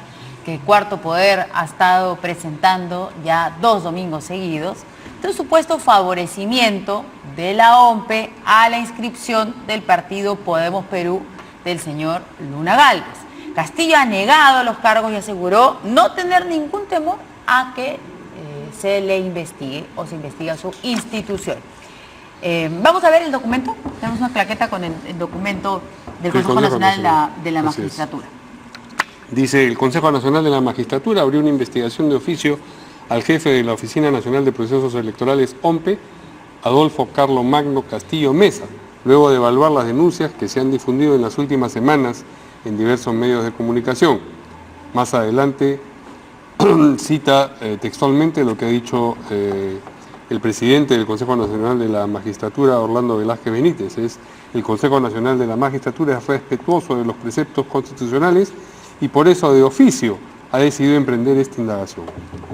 que el Cuarto Poder ha estado presentando ya 2 domingos seguidos, de un supuesto favorecimiento de la OMPE a la inscripción del partido Podemos Perú del señor Luna Gálvez. Castillo ha negado los cargos y aseguró no tener ningún temor a que se le investigue o se investigue a su institución. Vamos a ver el documento. Tenemos una plaqueta con el documento del Del Consejo Consejo Nacional de la Así es. Magistratura. Dice, el Consejo Nacional de la Magistratura abrió una investigación de oficio al jefe de la Oficina Nacional de Procesos Electorales, OMPE, Adolfo Carlos Magno Castillo Mesa, luego de evaluar las denuncias que se han difundido en las últimas semanas en diversos medios de comunicación. Más adelante cita textualmente lo que ha dicho el presidente del Consejo Nacional de la Magistratura, Orlando Velázquez Benítez. El Consejo Nacional de la Magistratura es respetuoso de los preceptos constitucionales y por eso de oficio ha decidido emprender esta indagación.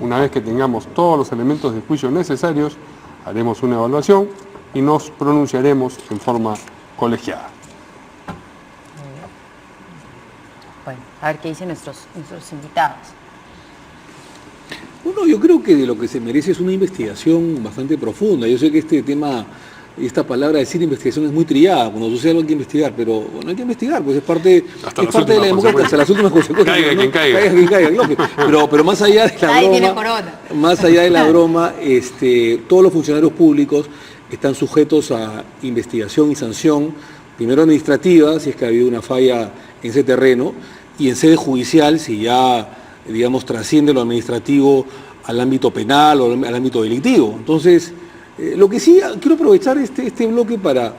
Una vez que tengamos todos los elementos de juicio necesarios, haremos una evaluación y nos pronunciaremos en forma colegiada. Bueno, a ver qué dicen nuestros invitados. Bueno, yo creo que de lo que se merece es una investigación bastante profunda. Yo sé que este tema, esta palabra decir investigación es muy trillada, cuando sucede algo hay que investigar, pero bueno, hay que investigar, pues es parte de la democracia, hasta las últimas consecuencias. Caiga ¿no? quien caiga. Caiga quien caiga, lógico. Pero más allá de la Ahí tiene broma, corona. más allá de la broma, todos los funcionarios públicos están sujetos a investigación y sanción, primero administrativa, si es que ha habido una falla en ese terreno, y en sede judicial, si ya, digamos, trasciende lo administrativo al ámbito penal o al ámbito delictivo. Entonces, lo que sí, quiero aprovechar este bloque para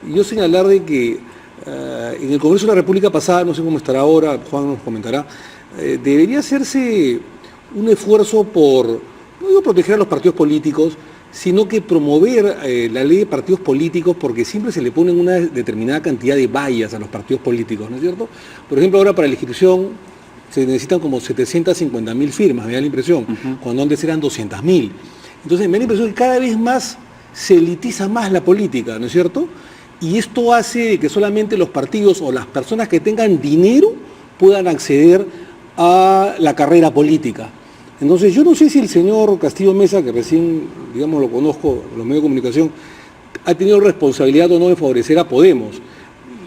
yo señalar de que en el Congreso de la República pasada, no sé cómo estará ahora, Juan nos comentará, debería hacerse un esfuerzo por, no digo proteger a los partidos políticos, sino que promover la ley de partidos políticos, porque siempre se le ponen una determinada cantidad de vallas a los partidos políticos, ¿no es cierto? Por ejemplo, ahora para la inscripción se necesitan como 750.000 firmas, me da la impresión, cuando antes eran 200.000. Entonces me da la impresión que cada vez más se elitiza más la política, ¿no es cierto? Y esto hace que solamente los partidos o las personas que tengan dinero puedan acceder a la carrera política. Entonces yo no sé si el señor Castillo Mesa, que recién, digamos, lo conozco en los medios de comunicación, ha tenido responsabilidad o no de favorecer a Podemos,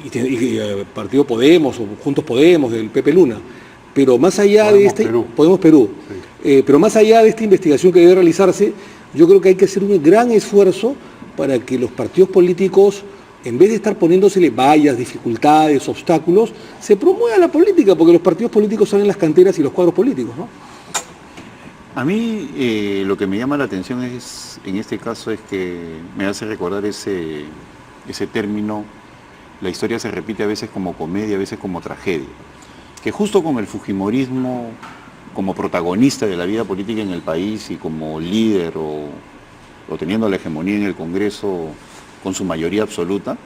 y Partido Podemos o Juntos Podemos, del Pepe Luna. Pero más allá de Podemos Perú, pero más allá de esta investigación que debe realizarse, yo creo que hay que hacer un gran esfuerzo para que los partidos políticos, en vez de estar poniéndosele vallas, dificultades, obstáculos, se promueva la política, porque los partidos políticos son en las canteras y los cuadros políticos, ¿no? A mí lo que me llama la atención es, en este caso, es que me hace recordar ese término, la historia se repite a veces como comedia, a veces como tragedia, que justo con el fujimorismo como protagonista de la vida política en el país y como líder o teniendo la hegemonía en el Congreso con su mayoría absoluta,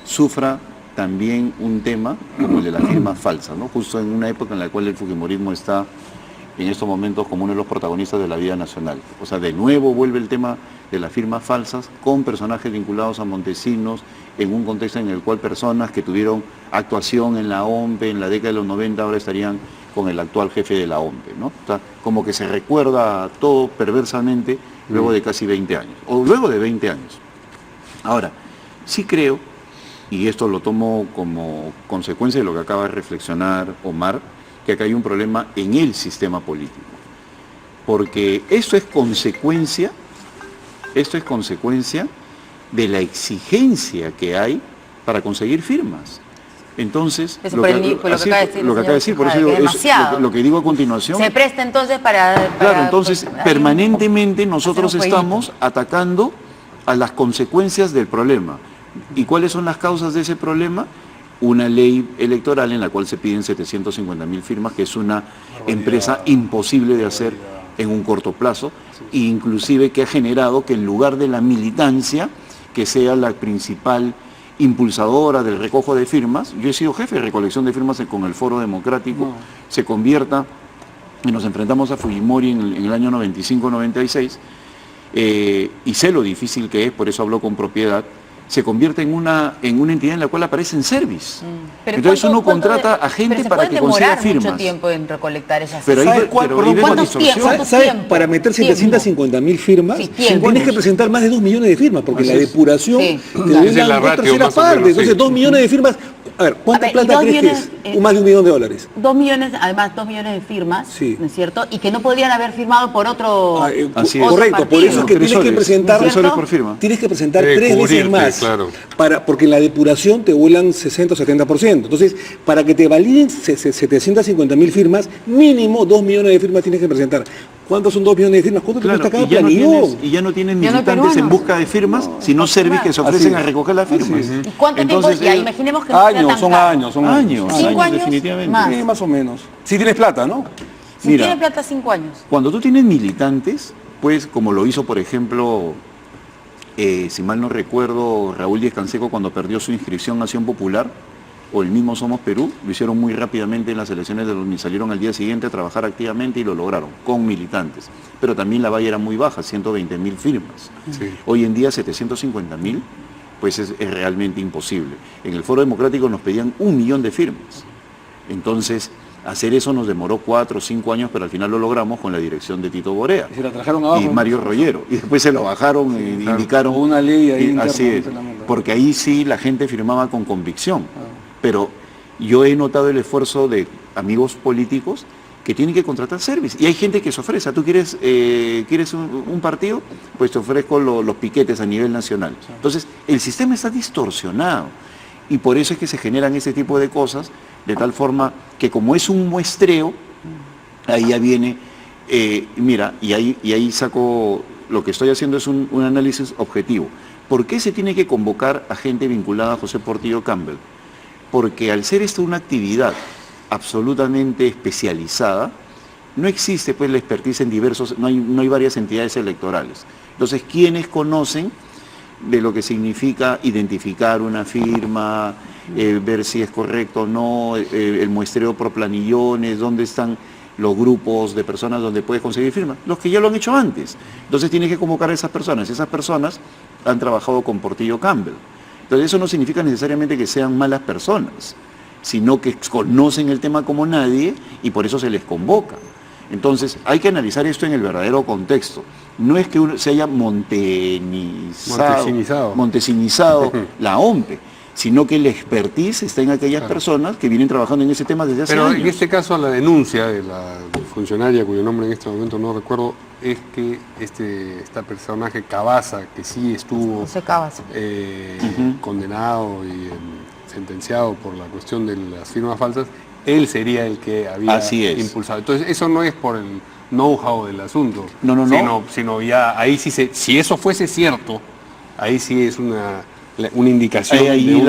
sufra también un tema como el de la firma falsa, ¿no? Justo en una época en la cual el fujimorismo está en estos momentos como uno de los protagonistas de la vida nacional. O sea, de nuevo vuelve el tema de las firmas falsas con personajes vinculados a Montesinos, en un contexto en el cual personas que tuvieron actuación en la OMPE en la década de los 90 ahora estarían con el actual jefe de la OMPE, ¿no? O sea, como que se recuerda todo perversamente luego de casi 20 años, o luego de 20 años. Ahora, sí creo, y esto lo tomo como consecuencia de lo que acaba de reflexionar Omar, que acá hay un problema en el sistema político. Porque esto es consecuencia de la exigencia que hay para conseguir firmas. Entonces, lo que acaba de decir, por eso digo, lo que digo a continuación. Se presta entonces para claro, entonces permanentemente nosotros estamos atacando a las consecuencias del problema. ¿Y cuáles son las causas de ese problema? Una ley electoral en la cual se piden 750.000 firmas, que es una empresa imposible de hacer en un corto plazo, e inclusive que ha generado que en lugar de la militancia, que sea la principal impulsadora del recojo de firmas, yo he sido jefe de recolección de firmas con el Foro Democrático, se convierta, y nos enfrentamos a Fujimori en el año 95-96, y sé lo difícil que es, por eso hablo con propiedad, se convierte en una entidad en la cual aparece en service. Entonces uno contrata a gente para que consiga firmas. Mucho tiempo en recolectar esas pero ¿Sabes? Para meter 750.000 firmas, tienes que presentar más de 2 millones de firmas, porque la depuración te da una tercera parte. Entonces 2 millones de firmas. A ver, ¿cuánta plata crees que es? Más de $1 millón. 2 millones, además 2 millones de firmas, ¿no es cierto? Y que no podrían haber firmado por otro, correcto, partido. Por eso es que tienes que presentar por firma. Tienes que presentar 3 veces más. Claro. Porque en la depuración te vuelan 60 o 70%. Entonces, para que te validen 750.000 firmas, mínimo 2 millones de firmas tienes que presentar. ¿Cuántos son 2 millones de firmas? ¿Cuánto te cuesta cada planillón? Y ya no tienen militantes en busca de firmas, sino servicios que se ofrecen a recoger las firmas. ¿Y cuánto tiempo? Ya imaginemos que son años. 5 años, definitivamente. más. Sí, más o menos. Si tienes plata, ¿no? Si tienes plata, 5 años. Cuando tú tienes militantes, pues como lo hizo, por ejemplo, si mal no recuerdo, Raúl Díez Canseco cuando perdió su inscripción a Acción Popular, o el mismo Somos Perú, lo hicieron muy rápidamente en las elecciones de los que salieron al día siguiente a trabajar activamente y lo lograron, con militantes. Pero también la valla era muy baja, 120.000 firmas. Sí. Hoy en día 750.000, pues es realmente imposible. En el Foro Democrático nos pedían 1 millón de firmas. Entonces, hacer eso nos demoró 4 o 5 años, pero al final lo logramos con la dirección de Tito Borea. Y se la trajeron abajo. Y Mario Rollero. Y después se lo bajaron y indicaron. Una ley ahí. Así es. Porque ahí sí la gente firmaba con convicción. Pero yo he notado el esfuerzo de amigos políticos que tienen que contratar service. Y hay gente que se ofrece. ¿Tú quieres un partido? Pues te ofrezco los piquetes a nivel nacional. Entonces, el sistema está distorsionado. Y por eso es que se generan ese tipo de cosas, de tal forma que como es un muestreo, ahí ya viene, mira, y ahí saco, lo que estoy haciendo es un análisis objetivo. ¿Por qué se tiene que convocar a gente vinculada a José Portillo Campbell? Porque al ser esto una actividad absolutamente especializada, no existe pues la expertise en diversos, no hay varias entidades electorales. Entonces, ¿quiénes conocen de lo que significa identificar una firma, ver si es correcto o no, el muestreo por planillones, dónde están los grupos de personas donde puedes conseguir firmas? Los que ya lo han hecho antes. Entonces tienes que convocar a esas personas. Esas personas han trabajado con Portillo Campbell. Entonces eso no significa necesariamente que sean malas personas, sino que conocen el tema como nadie y por eso se les convoca. Entonces hay que analizar esto en el verdadero contexto. No es que se haya montesinizado la OMPE, sino que la expertise está en aquellas personas que vienen trabajando en ese tema desde hace años. Pero en este caso la denuncia de la funcionaria, cuyo nombre en este momento no recuerdo, es que este personaje Cabaza, que sí estuvo condenado y sentenciado por la cuestión de las firmas falsas, él sería el que había impulsado. Entonces eso no es por el know-how del asunto, sino ya ahí sí si eso fuese cierto, ahí sí es una indicación ahí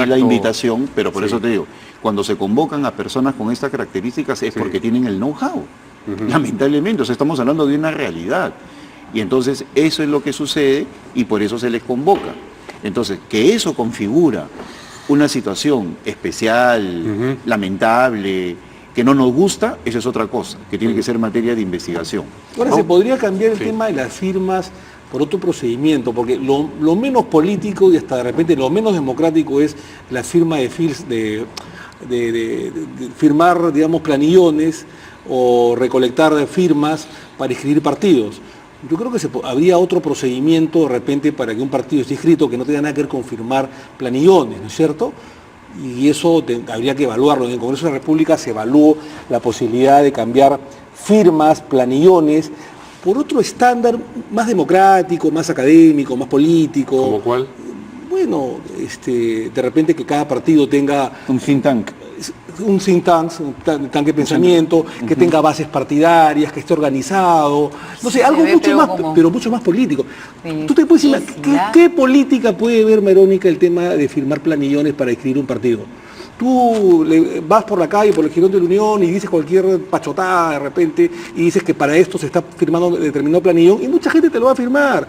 la invitación, pero por eso te digo, cuando se convocan a personas con estas características es porque tienen el know-how, lamentablemente, o sea, estamos hablando de una realidad, y entonces eso es lo que sucede y por eso se les convoca. Entonces, que eso configura una situación especial, lamentable, Que no nos gusta, esa es otra cosa, que tiene que ser materia de investigación. Ahora, ¿no? se podría cambiar el Sí. tema de las firmas por otro procedimiento, porque lo menos político y hasta de repente lo menos democrático es la firma de firmar, digamos, planillones o recolectar firmas para inscribir partidos. Yo creo que habría otro procedimiento de repente para que un partido esté inscrito que no tenga nada que ver con firmar planillones, ¿no es cierto? Y eso habría que evaluarlo. En el Congreso de la República se evaluó la posibilidad de cambiar firmas, planillones, por otro estándar más democrático, más académico, más político. ¿Como cuál? Bueno, de repente que cada partido tenga Un think tank. un think tank, tanque de pensamiento, que tenga bases partidarias, que esté organizado, no sé, algo ve, mucho pero más, como- pero mucho más político. Sí, ¿Tú te puedes imaginar difícil, qué política puede ver, Verónica, el tema de firmar planillones para inscribir un partido? Tú vas por la calle, por el Girón de la Unión y dices cualquier pachotada de repente y dices que para esto se está firmando determinado planillón y mucha gente te lo va a firmar.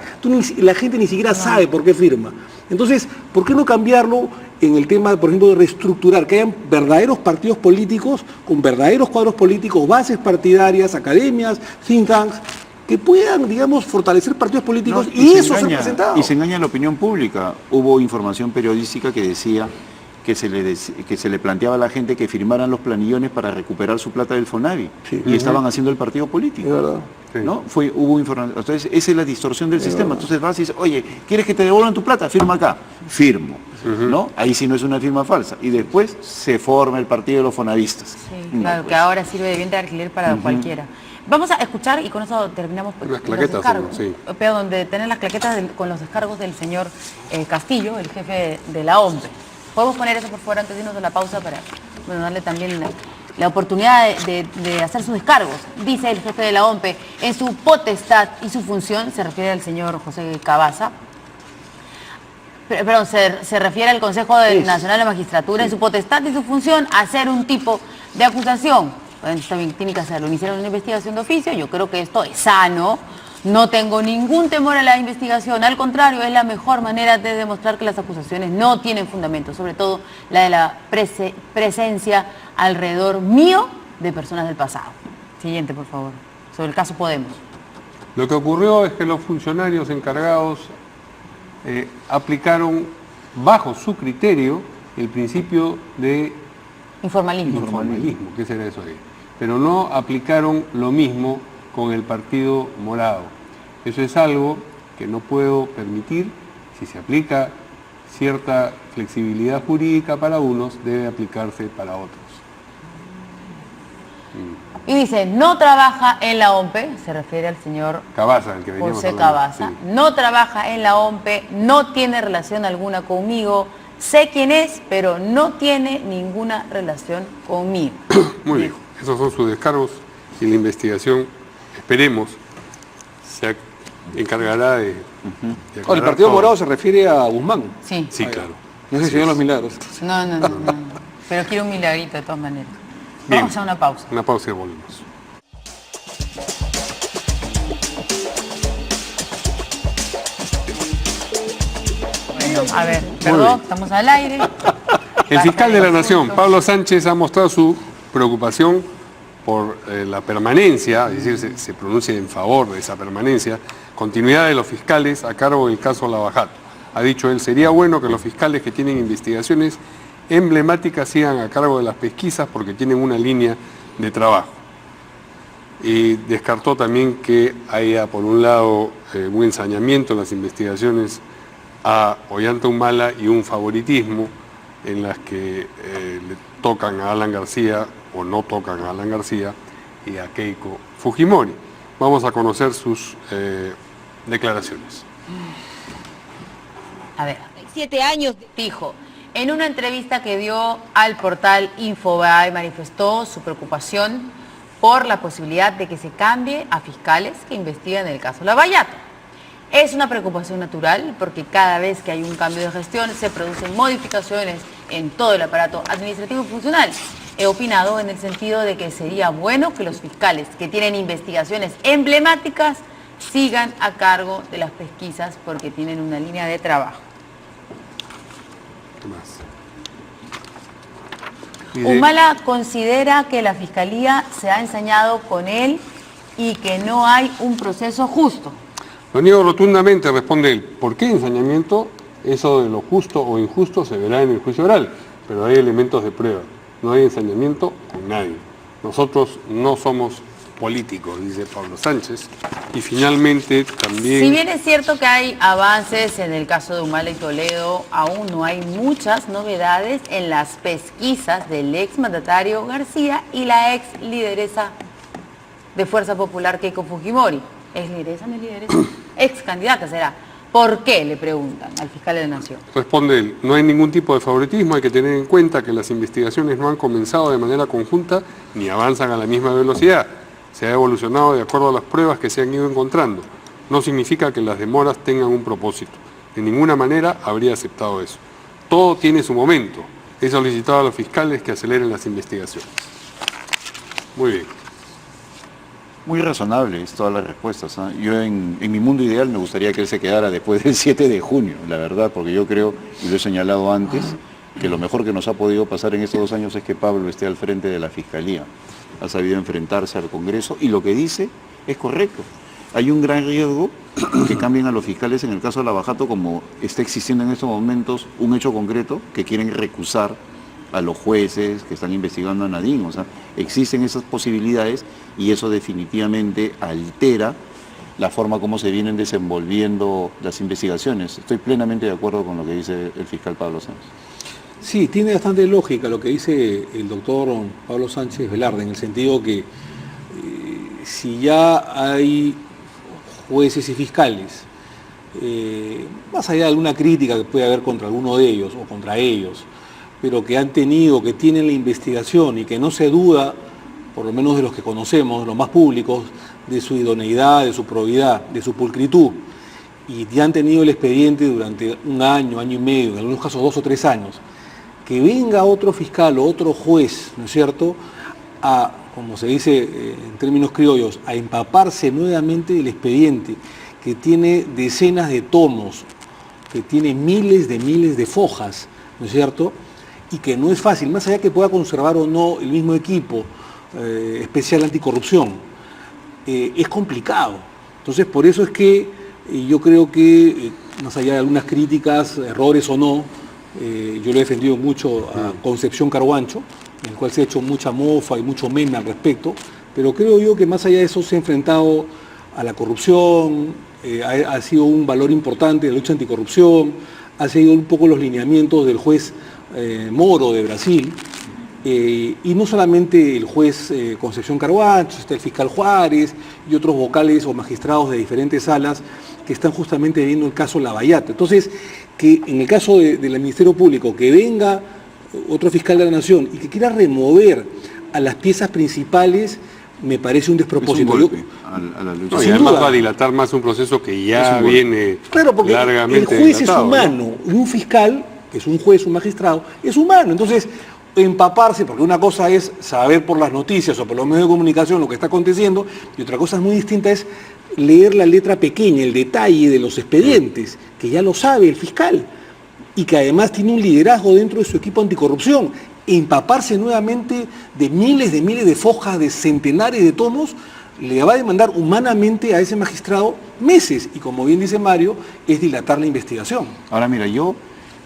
La gente ni siquiera sabe por qué firma. Entonces, ¿por qué no cambiarlo en el tema, por ejemplo, de reestructurar? Que hayan verdaderos partidos políticos con verdaderos cuadros políticos, bases partidarias, academias, think tanks, que puedan, digamos, fortalecer partidos políticos No, y se eso ser engaña, presentado. y se engaña a la opinión pública. Hubo información periodística que decía que se le planteaba a la gente que firmaran los planillones para recuperar su plata del Fonavi. Sí. Y estaban haciendo el partido Es político. verdad. Sí. ¿No? Hubo información. Entonces, esa es la distorsión del sistema. Entonces vas y dices, oye, ¿quieres que te devuelvan tu plata? Firma acá. Firmo. ¿No? Ahí sí no es una firma falsa. Y después se forma el partido de los fonavistas. Sí, No, claro, pues. que ahora sirve de bien de alquiler para cualquiera. Vamos a escuchar, y con eso terminamos Las los claquetas, descargos. sí. Pero donde tienen las claquetas con los descargos del señor Castillo, el jefe de la OMPE. Podemos poner eso por favor antes de irnos a la pausa para darle también la oportunidad de hacer sus descargos. Dice el jefe de la OMPE, en su potestad y su función, se refiere al señor José Cavazza, perdón, se refiere al Consejo Nacional de Magistratura, en su potestad y su función, hacer un tipo de acusación. Entonces, también tiene que hacerlo. Iniciaron una investigación de oficio, yo creo que esto es sano, no tengo ningún temor a la investigación, al contrario, es la mejor manera de demostrar que las acusaciones no tienen fundamento, sobre todo la de la presencia alrededor mío de personas del pasado. Siguiente, por favor, sobre el caso Podemos. Lo que ocurrió es que los funcionarios encargados aplicaron bajo su criterio el principio de Informalismo. informalismo, ¿qué será eso ahí? Pero no aplicaron lo mismo con el Partido Morado. Eso es algo que no puedo permitir. Si se aplica cierta flexibilidad jurídica para unos, debe aplicarse para otros. Y dice, no trabaja en la OMPE, se refiere al señor Cavazza, el que veníamos José hablando, Cavazza, sí. no trabaja en la OMPE, no tiene relación alguna conmigo, sé quién es, pero no tiene ninguna relación conmigo. Muy bien, esos son sus descargos y la investigación, esperemos, se encargará de El aclarar Partido todo. Morado se refiere a Guzmán. Sí. Sí, claro. No sé si ven los milagros. No. Pero quiero un milagrito de todas maneras. Bien. Vamos a una pausa. Una pausa y volvemos. Bueno, a ver, perdón, estamos al aire. El fiscal de la Nación, Asuntos. Pablo Sánchez, ha mostrado su preocupación por la permanencia, es decir, se pronuncia en favor de esa permanencia, continuidad de los fiscales a cargo del caso Lavajato. Ha dicho él, sería bueno que los fiscales que tienen investigaciones emblemáticas sigan a cargo de las pesquisas porque tienen una línea de trabajo. Y descartó también que haya, por un lado, un ensañamiento en las investigaciones a Ollanta Humala y un favoritismo en las que le tocan a Alan García o no tocan a Alan García y a Keiko Fujimori. Vamos a conocer sus declaraciones. A ver, 7 años. dijo, en una entrevista que dio al portal Infobae, manifestó su preocupación por la posibilidad de que se cambie a fiscales que investigan el caso Lavallato. Es una preocupación natural porque cada vez que hay un cambio de gestión se producen modificaciones en todo el aparato administrativo y funcional. He opinado en el sentido de que sería bueno que los fiscales que tienen investigaciones emblemáticas sigan a cargo de las pesquisas porque tienen una línea de trabajo. ¿Qué más? Humala considera que la Fiscalía se ha ensañado con él y que no hay un proceso justo. Lo niego rotundamente, responde él. ¿Por qué ensañamiento? Eso de lo justo o injusto se verá en el juicio oral, pero hay elementos de prueba. No hay ensañamiento con nadie. Nosotros no somos políticos, dice Pablo Sánchez. Y finalmente también... Si bien es cierto que hay avances en el caso de Humala y Toledo, aún no hay muchas novedades en las pesquisas del ex mandatario García y la ex lideresa de Fuerza Popular Keiko Fujimori. ¿Es lideresa, no es lideresa? Ex candidata será. ¿Por qué? Le preguntan al fiscal de la Nación. Responde él, no hay ningún tipo de favoritismo, hay que tener en cuenta que las investigaciones no han comenzado de manera conjunta ni avanzan a la misma velocidad. Se ha evolucionado de acuerdo a las pruebas que se han ido encontrando. No significa que las demoras tengan un propósito. De ninguna manera habría aceptado eso. Todo tiene su momento. He solicitado a los fiscales que aceleren las investigaciones. Muy bien. Muy razonables todas las respuestas, ¿eh? Yo en mi mundo ideal me gustaría que él se quedara después del 7 de junio, la verdad, porque yo creo, y lo he señalado antes, que lo mejor que nos ha podido pasar en estos 2 años es que Pablo esté al frente de la Fiscalía. Ha sabido enfrentarse al Congreso y lo que dice es correcto. Hay un gran riesgo que cambien a los fiscales en el caso de Lavajato, como está existiendo en estos momentos un hecho concreto que quieren recusar a los jueces que están investigando a Nadine. O sea, existen esas posibilidades y eso definitivamente altera la forma como se vienen desenvolviendo las investigaciones. Estoy plenamente de acuerdo con lo que dice el fiscal Pablo Sánchez. Sí, tiene bastante lógica lo que dice el doctor Pablo Sánchez Velarde, en el sentido que si ya hay jueces y fiscales, más allá de alguna crítica que puede haber contra alguno de ellos o contra ellos, pero que tienen la investigación y que no se duda, por lo menos de los que conocemos, los más públicos, de su idoneidad, de su probidad, de su pulcritud, y ya han tenido el expediente durante 1 año, año y medio, en algunos casos 2 o 3 años, que venga otro fiscal o otro juez, ¿no es cierto?, a, como se dice en términos criollos, a empaparse nuevamente del expediente, que tiene decenas de tomos, que tiene miles de fojas, ¿no es cierto?, y que no es fácil, más allá que pueda conservar o no el mismo equipo especial anticorrupción, es complicado. Entonces, por eso es que yo creo que, más allá de algunas críticas, errores o no, yo le he defendido mucho a Concepción Carhuancho, en el cual se ha hecho mucha mofa y mucho meme al respecto, pero creo yo que más allá de eso se ha enfrentado a la corrupción, ha sido un valor importante de la lucha anticorrupción, ha seguido un poco los lineamientos del juez Moro de Brasil, y no solamente el juez Concepción Carhuancho, está el fiscal Juárez y otros vocales o magistrados de diferentes salas que están justamente viendo el caso Lavallato. Entonces, que en el caso del Ministerio Público, que venga otro fiscal de la Nación y que quiera remover a las piezas principales, me parece un despropósito. Es un golpe a la lucha. No, y además va a dilatar más un proceso que ya viene largamente el juez dilatado, es humano, y un fiscal, que es un juez, un magistrado, es humano. Entonces, empaparse, porque una cosa es saber por las noticias o por los medios de comunicación lo que está aconteciendo, y otra cosa muy distinta es leer la letra pequeña, el detalle de los expedientes, que ya lo sabe el fiscal, y que además tiene un liderazgo dentro de su equipo anticorrupción. Empaparse nuevamente de miles de fojas, de centenares de tomos, le va a demandar humanamente a ese magistrado meses, y como bien dice Mario, es dilatar la investigación. Ahora mira, yo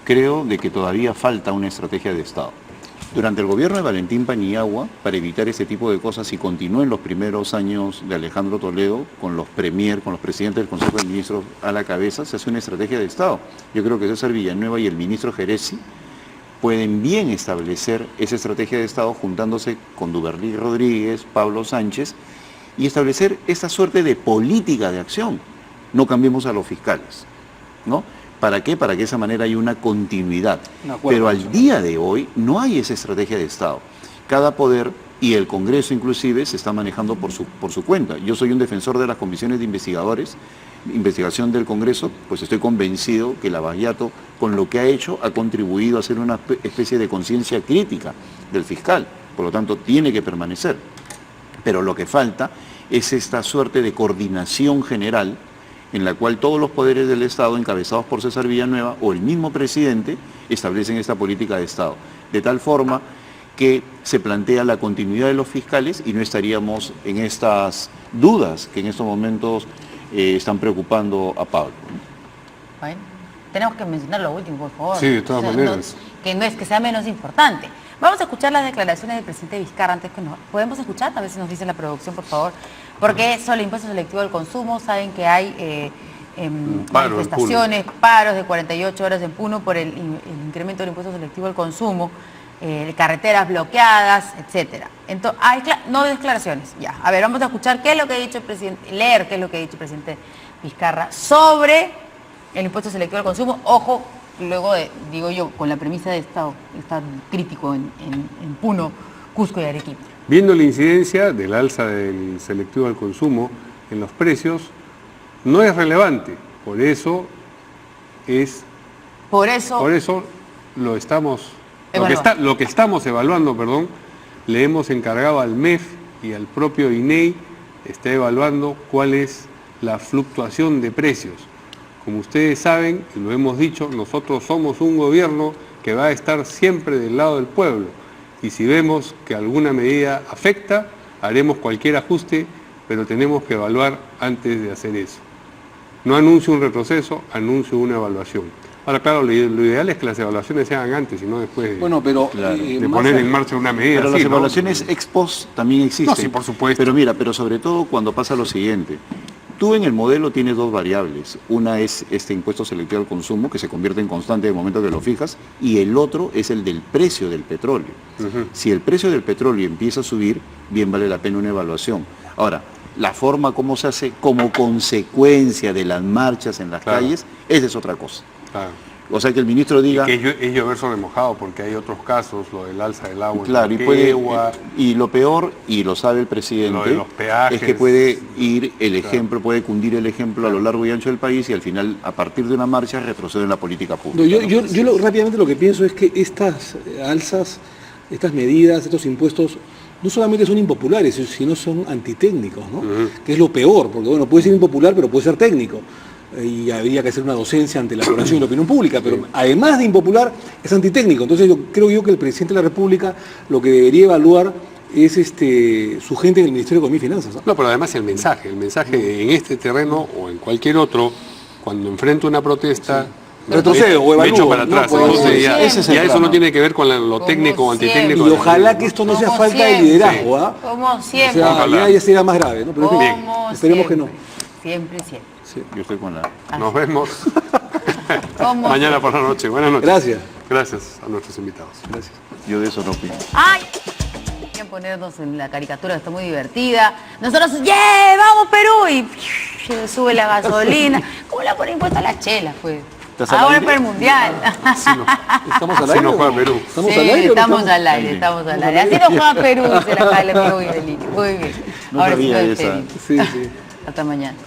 creo de que todavía falta una estrategia de Estado. Durante el gobierno de Valentín Paniagua, para evitar ese tipo de cosas, y continuó en los primeros años de Alejandro Toledo, con los presidentes del Consejo de Ministros a la cabeza, se hace una estrategia de Estado. Yo creo que César Villanueva y el ministro Geresi pueden bien establecer esa estrategia de Estado juntándose con Duberly Rodríguez, Pablo Sánchez, y establecer esta suerte de política de acción. No cambiemos a los fiscales, ¿no? ¿Para qué? Para que de esa manera haya una continuidad. Pero al día de hoy no hay esa estrategia de Estado. Cada poder, y el Congreso inclusive, se está manejando por su cuenta. Yo soy un defensor de las comisiones de investigación del Congreso, pues estoy convencido que Lavallato, con lo que ha hecho, ha contribuido a hacer una especie de conciencia crítica del fiscal. Por lo tanto, tiene que permanecer. Pero lo que falta es esta suerte de coordinación general en la cual todos los poderes del Estado, encabezados por César Villanueva o el mismo presidente, establecen esta política de Estado. De tal forma que se plantea la continuidad de los fiscales y no estaríamos en estas dudas que en estos momentos están preocupando a Pablo. Bueno, tenemos que mencionar lo último, por favor. Sí, de todas maneras. Que no es que sea menos importante. Vamos a escuchar las declaraciones del presidente Vizcarra antes que nos... ¿Podemos escuchar? A ver si nos dice la producción, por favor. Porque sobre el impuesto selectivo al consumo, saben que hay manifestaciones, paros de 48 horas en Puno por el incremento del impuesto selectivo al consumo, carreteras bloqueadas, etcétera. Entonces, no declaraciones, ya. A ver, vamos a escuchar qué es lo que ha dicho el presidente, leer qué es lo que ha dicho el presidente Vizcarra sobre el impuesto selectivo al consumo. Ojo, luego de, digo yo, con la premisa de estar crítico en Puno, Cusco y Arequipa. Viendo la incidencia del alza del selectivo al consumo en los precios, no es relevante. Por eso lo que estamos evaluando, le hemos encargado al MEF y al propio INEI, está evaluando cuál es la fluctuación de precios. Como ustedes saben, y lo hemos dicho, nosotros somos un gobierno que va a estar siempre del lado del pueblo. Y si vemos que alguna medida afecta, haremos cualquier ajuste, pero tenemos que evaluar antes de hacer eso. No anuncio un retroceso, anuncio una evaluación. Ahora, claro, lo ideal es que las evaluaciones se hagan antes y no después de poner en marcha una medida. Pero las evaluaciones ex post también existen. No, sí, por supuesto. Pero sobre todo cuando pasa lo siguiente. Tú en el modelo tienes dos variables. Una es este impuesto selectivo al consumo, que se convierte en constante en el momento que lo fijas, y el otro es el del precio del petróleo. Si el precio del petróleo empieza a subir, bien vale la pena una evaluación. Ahora, la forma como se hace como consecuencia de las marchas en las calles, esa es otra cosa. Claro. O sea, que el ministro diga... Y que es llover sobre mojado, porque hay otros casos, lo del alza del agua. Claro, y lo peor, y lo sabe el presidente, lo de los peajes, es que puede ir el ejemplo, puede cundir el ejemplo a lo largo y ancho del país y al final, a partir de una marcha, retrocede en la política pública. Yo rápidamente lo que pienso es que estas alzas, estas medidas, estos impuestos, no solamente son impopulares, sino son antitécnicos, ¿no? Que es lo peor, porque bueno, puede ser impopular, pero puede ser técnico. Y habría que hacer una docencia ante la población y la opinión pública, pero además de impopular, es antitécnico. Entonces yo creo que el presidente de la República lo que debería evaluar es su gente en el Ministerio de Economía y Finanzas. No, pero además el mensaje en este terreno o en cualquier otro, cuando enfrento una protesta... Retrocedo o evalúo. Me echo para atrás. No, entonces ya eso no tiene que ver con lo técnico o antitécnico. Y ojalá que esto no sea falta de liderazgo. ¿Ah? Como siempre. O sea, ya sería más grave, ¿no? Pero bien, esperemos que no. Siempre, siempre. Sí. Yo estoy con la... Nos vemos mañana por la noche. Buenas noches. Gracias. Gracias a nuestros invitados. Gracias. Yo de eso no opino. ¡Ay! Quieren ponernos en la caricatura, está muy divertida. Nosotros, ¡yeah! ¡Vamos Perú! Y sube la gasolina. ¿Cómo le ponen impuesto a la chela? Pues? Ahora es para el mundial. ¿Estamos al Así aire? no juega Perú. ¿Estamos Sí, al aire? estamos al aire, estamos al aire. Así no juega Perú, será Perú y Muy bien. No Ahora sí sabía nos esa. despedimos. Sí. Hasta mañana.